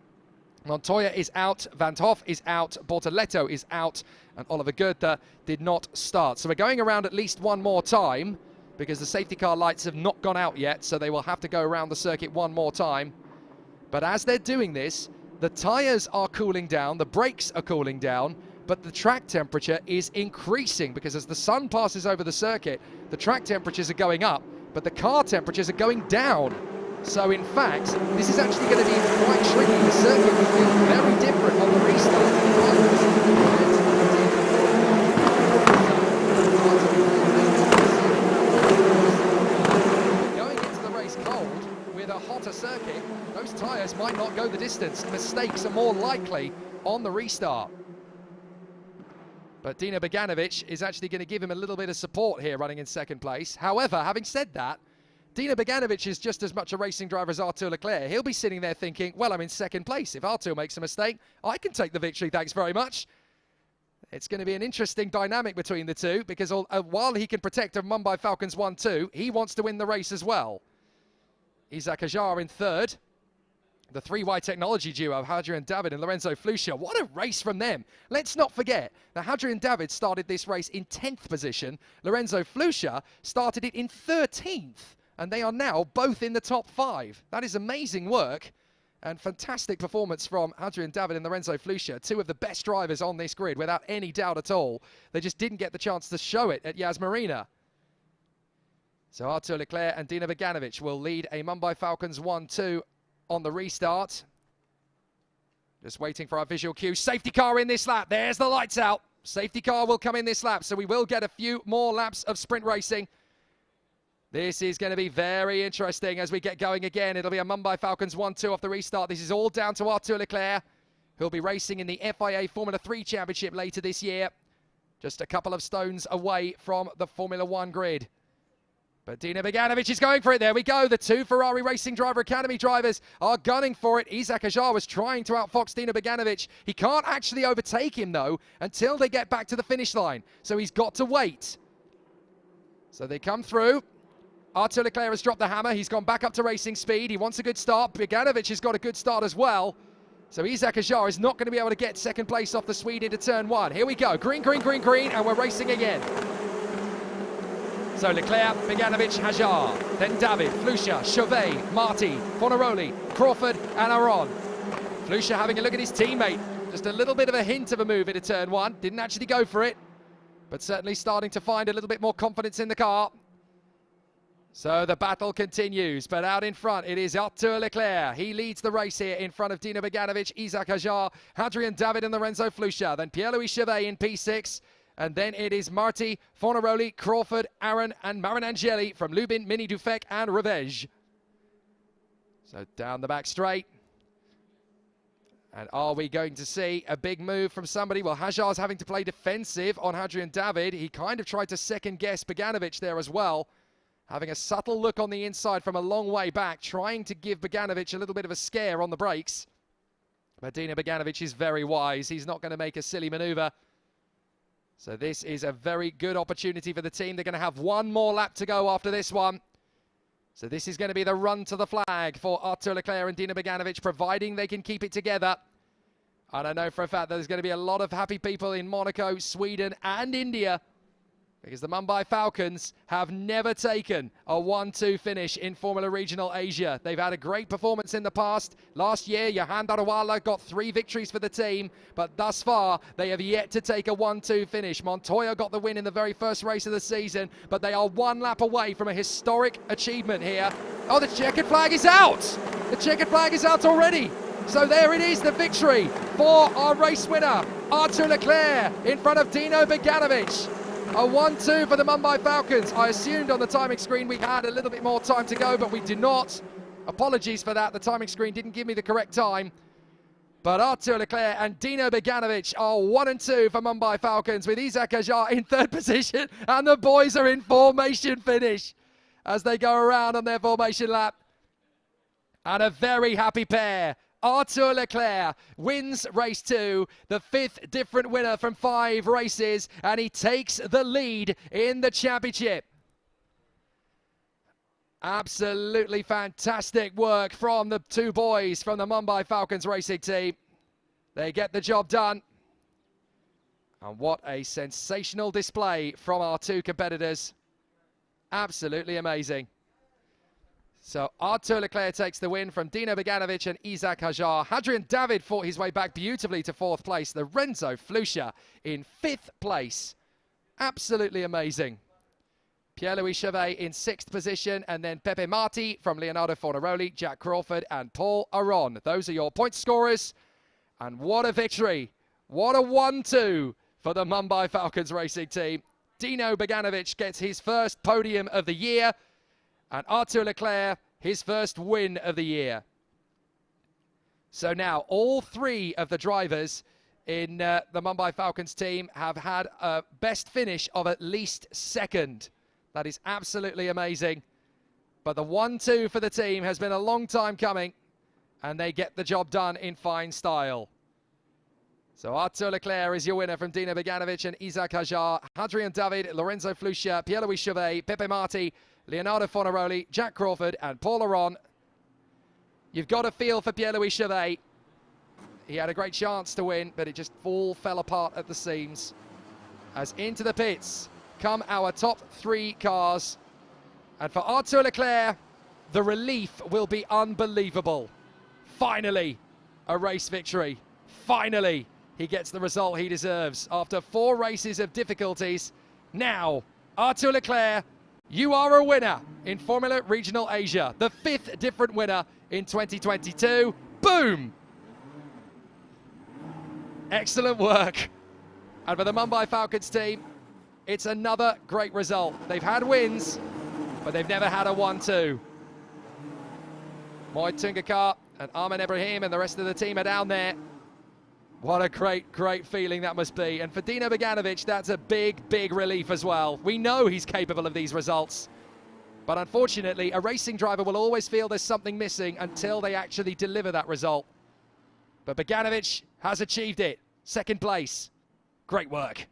Montoya is out, Van Hoff is out, Bortoletto is out, and Oliver Goethe did not start. So we're going around at least one more time, because the safety car lights have not gone out yet, so they will have to go around the circuit one more time. But as they're doing this, the tyres are cooling down, the brakes are cooling down, but the track temperature is increasing, because as the sun passes over the circuit, the track temperatures are going up, but the car temperatures are going down. So in fact, this is actually going to be quite tricky. The circuit will feel very different on the restart. Going into the race cold with a hotter circuit, those tyres might not go the distance. Mistakes are more likely on the restart. But Dino Beganovic is actually going to give him a little bit of support here running in second place. However, having said that, Dino Beganovic is just as much a racing driver as Artur Leclerc. He'll be sitting there thinking, well, I'm in second place. If Artur makes a mistake, I can take the victory, thanks very much. It's going to be an interesting dynamic between the two, because while he can protect a Mumbai Falcons 1-2, he wants to win the race as well. Isaac Hajar in third. The 3Y technology duo of Hadrian David and Lorenzo Flusha. What a race from them. Let's not forget that Hadrian David started this race in 10th position. Lorenzo Flusha started it in 13th. And they are now both in the top 5. That is amazing work and fantastic performance from Hadrian David and Lorenzo Flusha, two of the best drivers on this grid without any doubt at all. They just didn't get the chance to show it at Yas Marina. So Artur Leclerc and Dino Beganovic will lead a Mumbai Falcons 1-2 on the restart. Just waiting for our visual cue. Safety car in this lap. There's the lights out. Safety car will come in this lap, so we will get a few more laps of sprint racing. This is going to be very interesting as we get going again. It'll be a Mumbai Falcons 1-2 off the restart. This is all down to Artur Leclerc, who'll be racing in the FIA Formula 3 Championship later this year. Just a couple of stones away from the Formula 1 grid. But Dino Beganovic is going for it. There we go. The two Ferrari Racing Driver Academy drivers are gunning for it. Isaac Hajar was trying to outfox Dino Beganovic. He can't actually overtake him, though, until they get back to the finish line. So he's got to wait. So they come through. Artur Leclerc has dropped the hammer. He's gone back up to racing speed. He wants a good start. Beganovic has got a good start as well. So Isaac Hajar is not going to be able to get second place off the Swede into turn 1. Here we go. Green, green, green, green, and we're racing again. So Leclerc, Beganovic, Hajar, then David, Flusha, Chauvet, Marti, Fornaroli, Crawford, and Aron. Flusha having a look at his teammate. Just a little bit of a hint of a move into turn 1. Didn't actually go for it, but certainly starting to find a little bit more confidence in the car. So the battle continues, but out in front it is Artur Leclerc. He leads the race here in front of Dino Beganovic, Isaac Hajar, Hadrian David and Lorenzo Flusha. Then Pierre-Louis Chauvet in P6. And then it is Marti, Fornaroli, Crawford, Aaron and Marinangeli from Lubin, Mini Dufek and Revege. So down the back straight. And are we going to see a big move from somebody? Well, Hajar's having to play defensive on Hadrian David. He kind of tried to second guess Beganovic there as well. Having a subtle look on the inside from a long way back, trying to give Beganovic a little bit of a scare on the brakes. But Dino Beganovic is very wise. He's not going to make a silly maneuver. So this is a very good opportunity for the team. They're going to have one more lap to go after this one. So this is going to be the run to the flag for Artur Leclerc and Dino Beganovic, providing they can keep it together. And I know for a fact that there's going to be a lot of happy people in Monaco, Sweden and India, because the Mumbai Falcons have never taken a 1-2 finish in Formula Regional Asia. They've had a great performance in the past. Last year, Johan Darawala got 3 victories for the team, but thus far, they have yet to take a 1-2 finish. Montoya got the win in the very first race of the season, but they are one lap away from a historic achievement here. Oh, the checkered flag is out! The checkered flag is out already. So there it is, the victory for our race winner, Artur Leclerc, in front of Dino Beganovic. A 1-2 for the Mumbai Falcons. I assumed on the timing screen we had a little bit more time to go, but we did not. Apologies for that. The timing screen didn't give me the correct time. But Artur Leclerc and Dino Beganovic are 1-2 for Mumbai Falcons, with Isaac Hajar in third position, and the boys are in formation finish as they go around on their formation lap. And a very happy pair. Artur Leclerc wins race 2, the 5th different winner from 5 races, and he takes the lead in the championship. Absolutely fantastic work from the 2 boys from the Mumbai Falcons racing team. They get the job done. And what a sensational display from our 2 competitors. Absolutely amazing. So Artur Leclerc takes the win from Dino Beganovic and Isaac Hajar. Hadrian David fought his way back beautifully to 4th place. Lorenzo Flusha in 5th place. Absolutely amazing. Pierre-Louis Chauvet in 6th position, and then Pepe Marti from Leonardo Fornaroli, Jack Crawford and Paul Aron. Those are your point scorers. And what a victory. What a 1-2 for the Mumbai Falcons racing team. Dino Beganovic gets his first podium of the year, and Artur Leclerc his first win of the year. So now all three of the drivers in the Mumbai Falcons team have had a best finish of at least second. That is absolutely amazing. But the 1-2 for the team has been a long time coming, and they get the job done in fine style. So Arthur Leclerc is your winner from Dino Beganovic and Isaac Hajar, Hadrian David, Lorenzo Fluscia, Pierre-Louis Chauvet, Pepe Marti, Leonardo Fornaroli, Jack Crawford and Paul Aron. You've got a feel for Pierre-Louis Chauvet. He had a great chance to win, but it just all fell apart at the seams. As into the pits come our top three cars. And for Arthur Leclerc, the relief will be unbelievable. Finally, a race victory. Finally, he gets the result he deserves. After 4 races of difficulties, now, Arthur Leclerc, you are a winner in Formula Regional Asia. The 5th different winner in 2022. Boom! Excellent work. And for the Mumbai Falcons team, it's another great result. They've had wins, but they've never had a 1-2. Moy Tungakar and Armin Ibrahim and the rest of the team are down there. What a great, great feeling that must be. And for Dino Beganovic, that's a big, big relief as well. We know he's capable of these results. But unfortunately, a racing driver will always feel there's something missing until they actually deliver that result. But Beganovic has achieved it. 2nd place. Great work.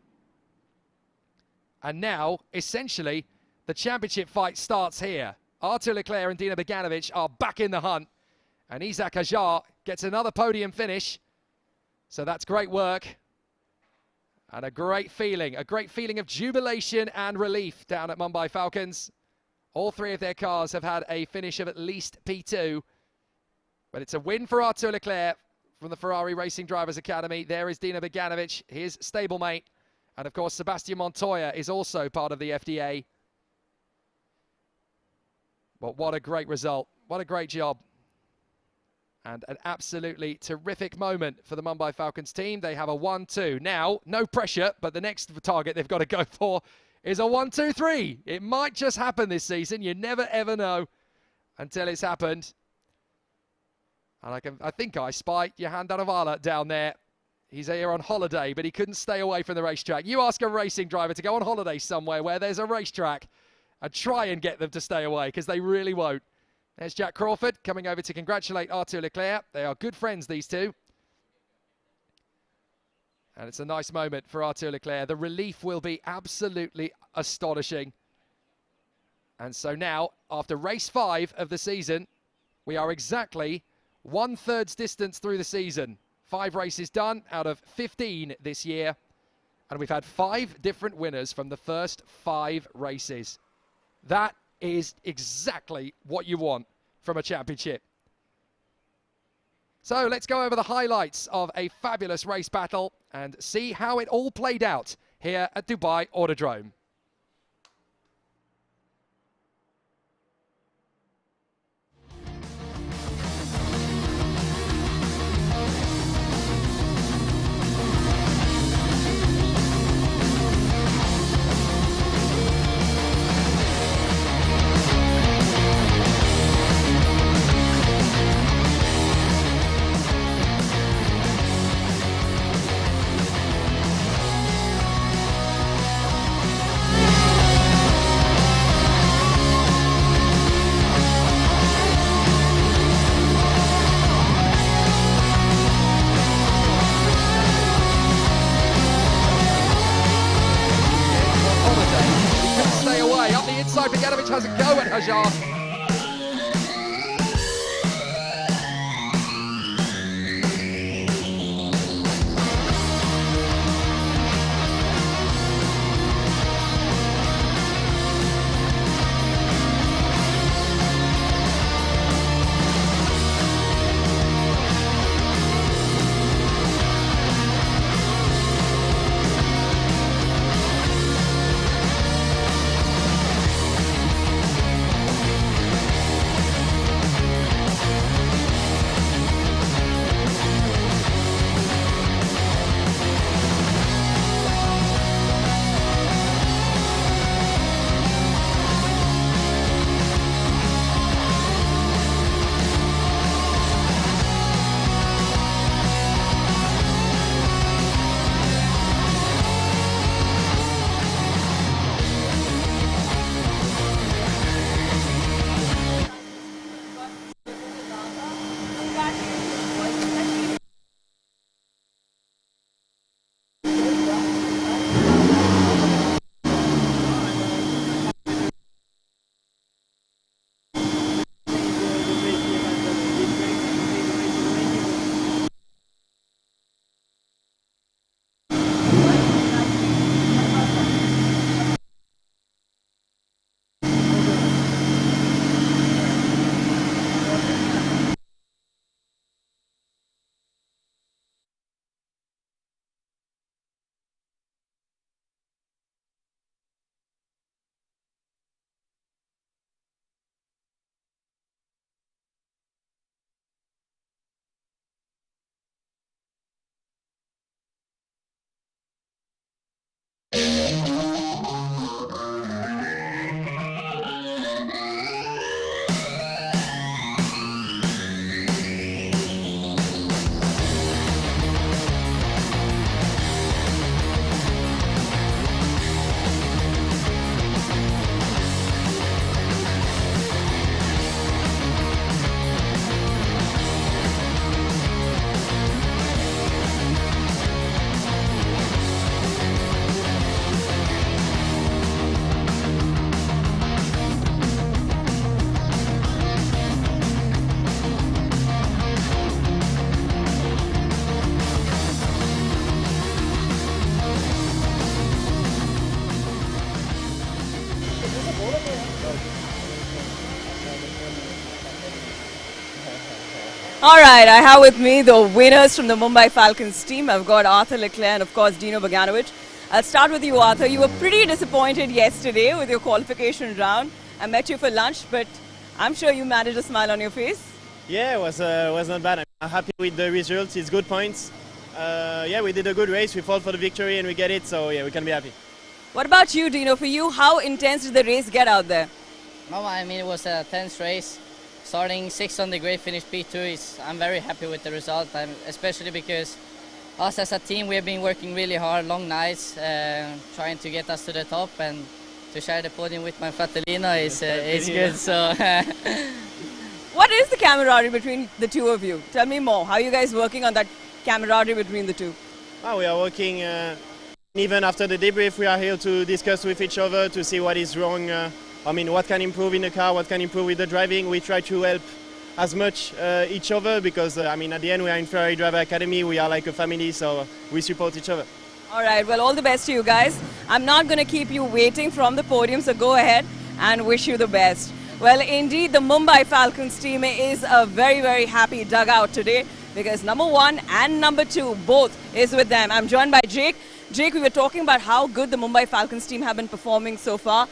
And now, essentially, the championship fight starts here. Arthur Leclerc and Dino Beganovic are back in the hunt. And Isaac Hajar gets another podium finish. So that's great work. And a great feeling of jubilation and relief down at Mumbai Falcons. All 3 of their cars have had a finish of at least P2. But it's a win for Arthur Leclerc from the Ferrari Racing Drivers Academy. There is Dino Beganovic, his stablemate. And of course, Sebastian Montoya is also part of the FDA. But what a great result. What a great job. And an absolutely terrific moment for the Mumbai Falcons team. They have a 1-2. Now, no pressure, but the next target they've got to go for is a 1-2-3. It might just happen this season. You never, ever know until it's happened. And I think I spy Johan Danavala down there. He's here on holiday, but he couldn't stay away from the racetrack. You ask a racing driver to go on holiday somewhere where there's a racetrack and try and get them to stay away, because they really won't. There's Jack Crawford coming over to congratulate Arthur Leclerc. They are good friends, these two. And it's a nice moment for Arthur Leclerc. The relief will be absolutely astonishing. And so now, after race 5 of the season, we are exactly 1/3 distance through the season. 5 races done out of 15 this year. And we've had 5 different winners from the first 5 races. That is exactly what you want from a championship. So let's go over the highlights of a fabulous race battle and see how it all played out here at Dubai Autodrome. Beganovic has a go at Hajar. All right, I have with me the winners from the Mumbai Falcons team. I've got Arthur Leclerc and, of course, Dino Bogdanovic. I'll start with you, Arthur. You were pretty disappointed yesterday with your qualification round. I met you for lunch, but I'm sure you managed a smile on your face. Yeah, it was not bad. I'm happy with the results. It's good points. Yeah, we did a good race. We fought for the victory and we get it. So yeah, we can be happy. What about you, Dino? For you, how intense did the race get out there? No, I mean, it was a tense race. Starting 6th on the grid, finished P2. I'm very happy with the result, especially because us as a team, we have been working really hard, long nights, trying to get us to the top, and to share the podium with my fratellino is good. So. What is the camaraderie between the two of you? Tell me more. How are you guys working on that camaraderie between the two? We are working, even after the debrief, we are here to discuss with each other to see what is wrong. I mean, what can improve in the car, what can improve with the driving. We try to help as much each other because, I mean, at the end we are in Ferrari Driver Academy, we are like a family, so we support each other. All right, well, all the best to you guys. I'm not going to keep you waiting from the podium, so go ahead and wish you the best. Well, indeed, the Mumbai Falcons team is a very, very happy dugout today because number 1 and number 2 both is with them. I'm joined by Jake. Jake, we were talking about how good the Mumbai Falcons team have been performing so far.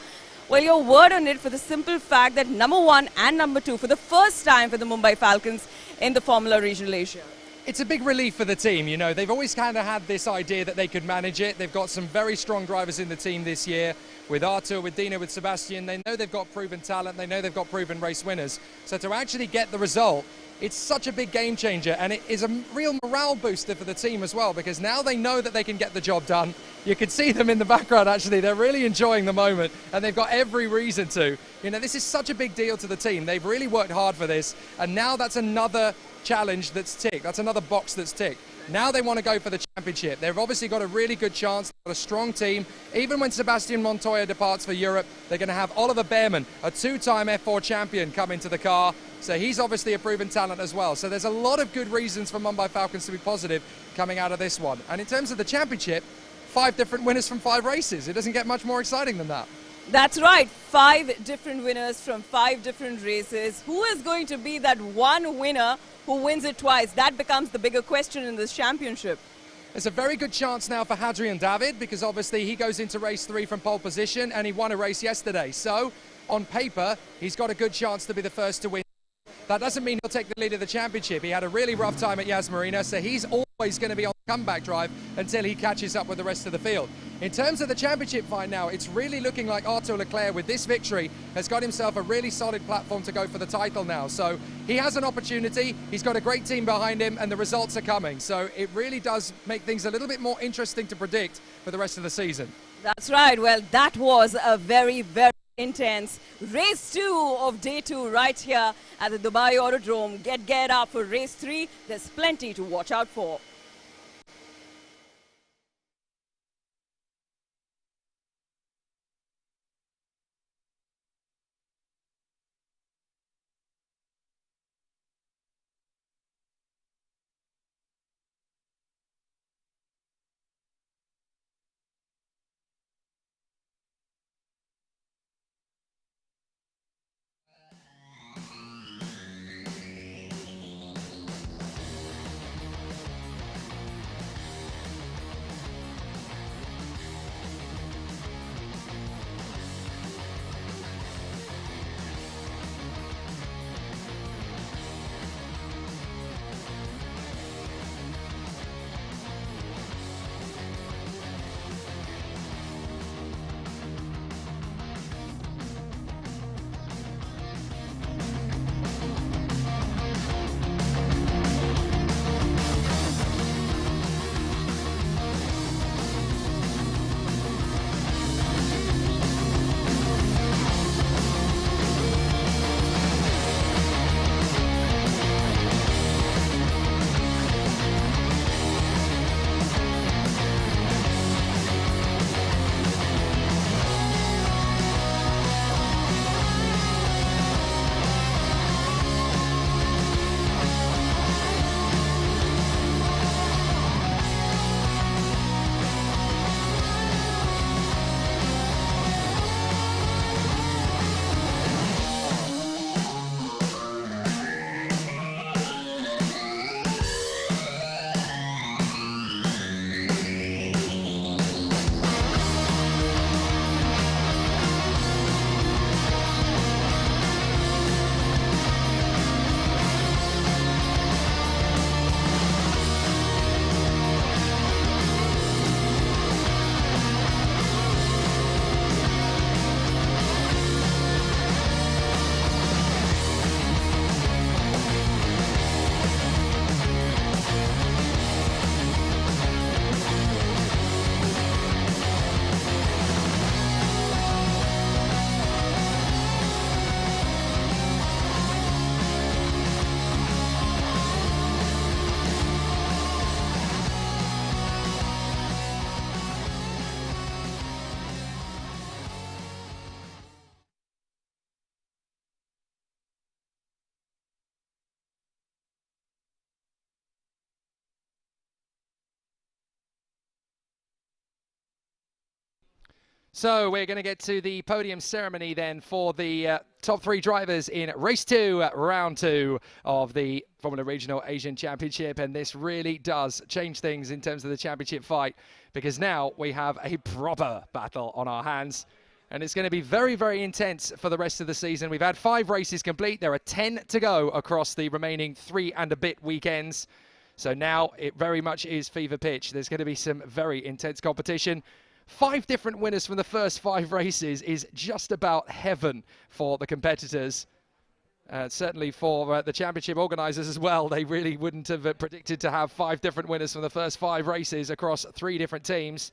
Well, your word on it for the simple fact that number 1 and number 2 for the first time for the Mumbai Falcons in the Formula Regional Asia. It's a big relief for the team, you know. They've always kind of had this idea that they could manage it. They've got some very strong drivers in the team this year. With Artur, with Dino, with Sebastian, they know they've got proven talent. They know they've got proven race winners. So to actually get the result, it's such a big game changer, and it is a real morale booster for the team as well, because now they know that they can get the job done. You can see them in the background, actually. They're really enjoying the moment, and they've got every reason to. You know, this is such a big deal to the team. They've really worked hard for this, and now that's another challenge that's ticked. That's another box that's ticked. Now they want to go for the championship. They've obviously got a really good chance. They've got a strong team. Even when Sebastian Montoya departs for Europe, they're going to have Oliver Behrman, a 2-time F4 champion, come into the car. So he's obviously a proven talent as well. So there's a lot of good reasons for Mumbai Falcons to be positive coming out of this one. And in terms of the championship, 5 different winners from 5 races. It doesn't get much more exciting than that. That's right, 5 different winners from 5 different races. Who is going to be that one winner who wins it twice? That becomes the bigger question in this championship. There's a very good chance now for Hadrian David, because obviously he goes into race 3 from pole position and he won a race yesterday. So on paper, he's got a good chance to be the first to win. That doesn't mean he'll take the lead of the championship. He had a really rough time at Yas Marina, so he's always going to be on the comeback drive until he catches up with the rest of the field. In terms of the championship fight now, it's really looking like Artur Leclerc, with this victory, has got himself a really solid platform to go for the title now. So he has an opportunity, he's got a great team behind him, and the results are coming. So it really does make things a little bit more interesting to predict for the rest of the season. That's right. Well, that was a very, very intense race 2 of day 2 right here at the Dubai Autodrome. Get up for race 3. There's plenty to watch out for. So we're going to get to the podium ceremony then for the top 3 drivers in race 2, round 2 of the Formula Regional Asian Championship. And this really does change things in terms of the championship fight, because now we have a proper battle on our hands. And it's going to be very, very intense for the rest of the season. We've had 5 races complete. There are 10 to go across the remaining 3 and a bit weekends. So now it very much is fever pitch. There's going to be some very intense competition. 5 different winners from the first 5 races is just about heaven for the competitors. Certainly for the championship organisers as well. They really wouldn't have predicted to have 5 different winners from the first 5 races across 3 different teams.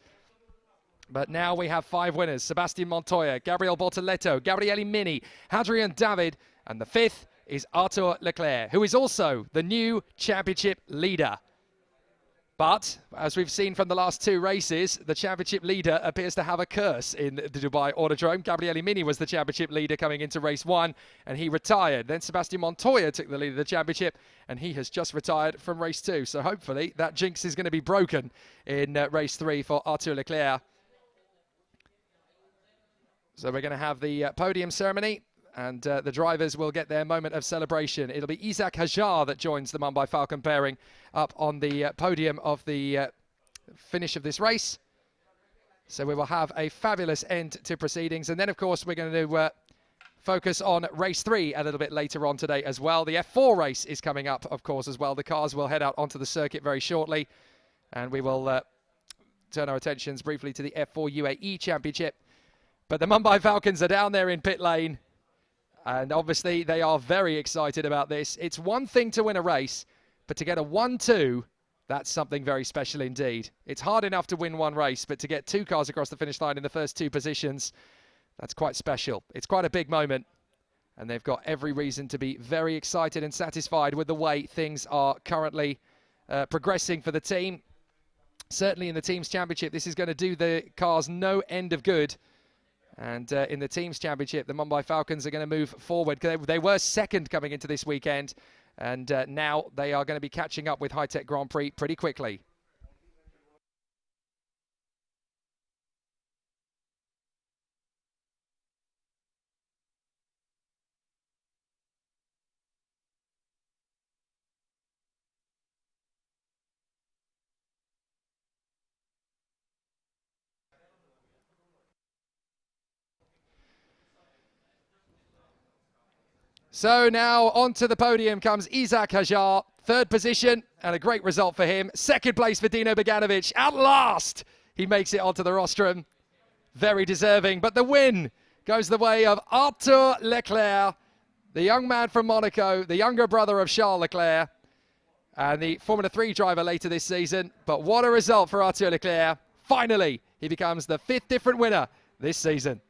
But now we have 5 winners: Sebastian Montoya, Gabriel Bortoleto, Gabriele Mini, Hadrian David, and the 5th is Arthur Leclerc, who is also the new championship leader. But, as we've seen from the last 2 races, the championship leader appears to have a curse in the Dubai Autodrome. Gabriele Mini was the championship leader coming into race 1, and he retired. Then Sebastian Montoya took the lead of the championship, and he has just retired from race 2. So hopefully that jinx is going to be broken in race 3 for Arthur Leclerc. So we're going to have the podium ceremony, and the drivers will get their moment of celebration. It'll be Isaac Hajar that joins the Mumbai Falcon pairing up on the podium of the finish of this race. So we will have a fabulous end to proceedings. And then, of course, we're going to focus on race 3 a little bit later on today as well. The F4 race is coming up, of course, as well. The cars will head out onto the circuit very shortly. And we will turn our attentions briefly to the F4 UAE Championship. But the Mumbai Falcons are down there in pit lane. And obviously, they are very excited about this. It's one thing to win a race, but to get a 1-2, that's something very special indeed. It's hard enough to win 1 race, but to get 2 cars across the finish line in the first 2 positions, that's quite special. It's quite a big moment, and they've got every reason to be very excited and satisfied with the way things are currently progressing for the team. Certainly in the Teams Championship, this is going to do the cars no end of good. And in the Teams Championship, the Mumbai Falcons are going to move forward. They were second coming into this weekend, and now they are going to be catching up with High Tech Grand Prix pretty quickly. So now onto the podium comes Isaac Hajar, 3rd position, and a great result for him. 2nd place for Dino Beganovic. At last, he makes it onto the rostrum. Very deserving, but the win goes the way of Arthur Leclerc, the young man from Monaco, the younger brother of Charles Leclerc, and the Formula 3 driver later this season. But what a result for Arthur Leclerc. Finally, he becomes the 5th different winner this season.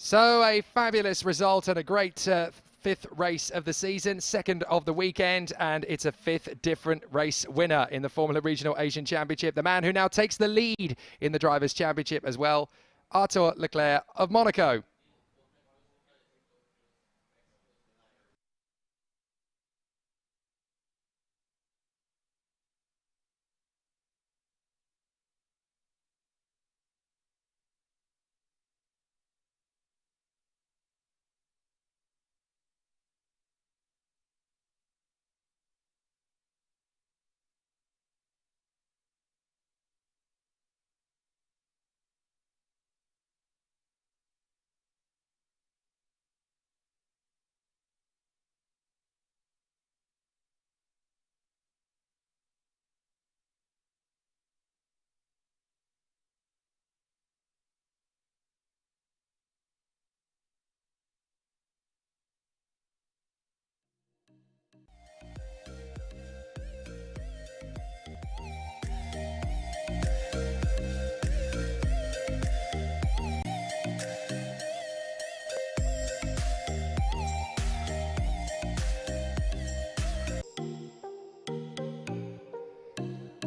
So a fabulous result and a great 5th race of the season, 2nd of the weekend, and it's a 5th different race winner in the Formula Regional Asian Championship. The man who now takes the lead in the Drivers' Championship as well, Arthur Leclerc of Monaco.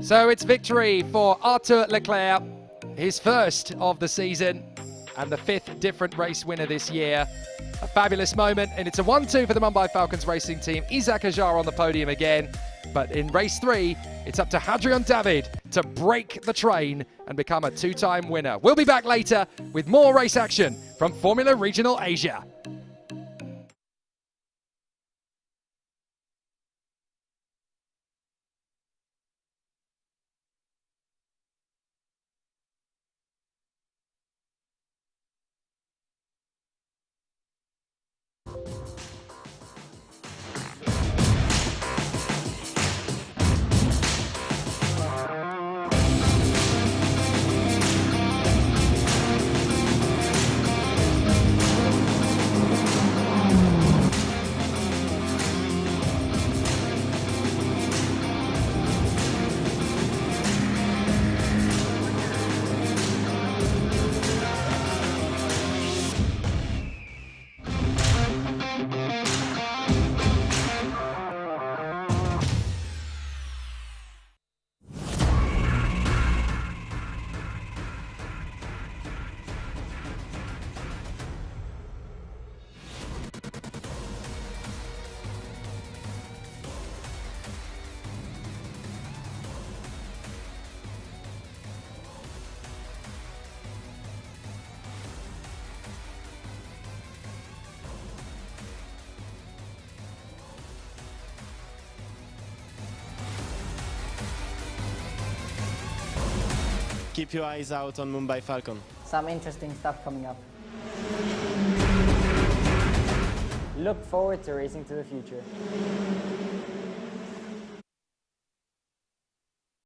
So it's victory for Arthur Leclerc, his first of the season and the 5th different race winner this year. A fabulous moment, and it's a 1-2 for the Mumbai Falcons racing team. Isaac Ajar on the podium again, but in race 3, it's up to Hadrian David to break the train and become a 2-time winner. We'll be back later with more race action from Formula Regional Asia. Keep your eyes out on Mumbai Falcon. Some interesting stuff coming up. Look forward to racing to the future.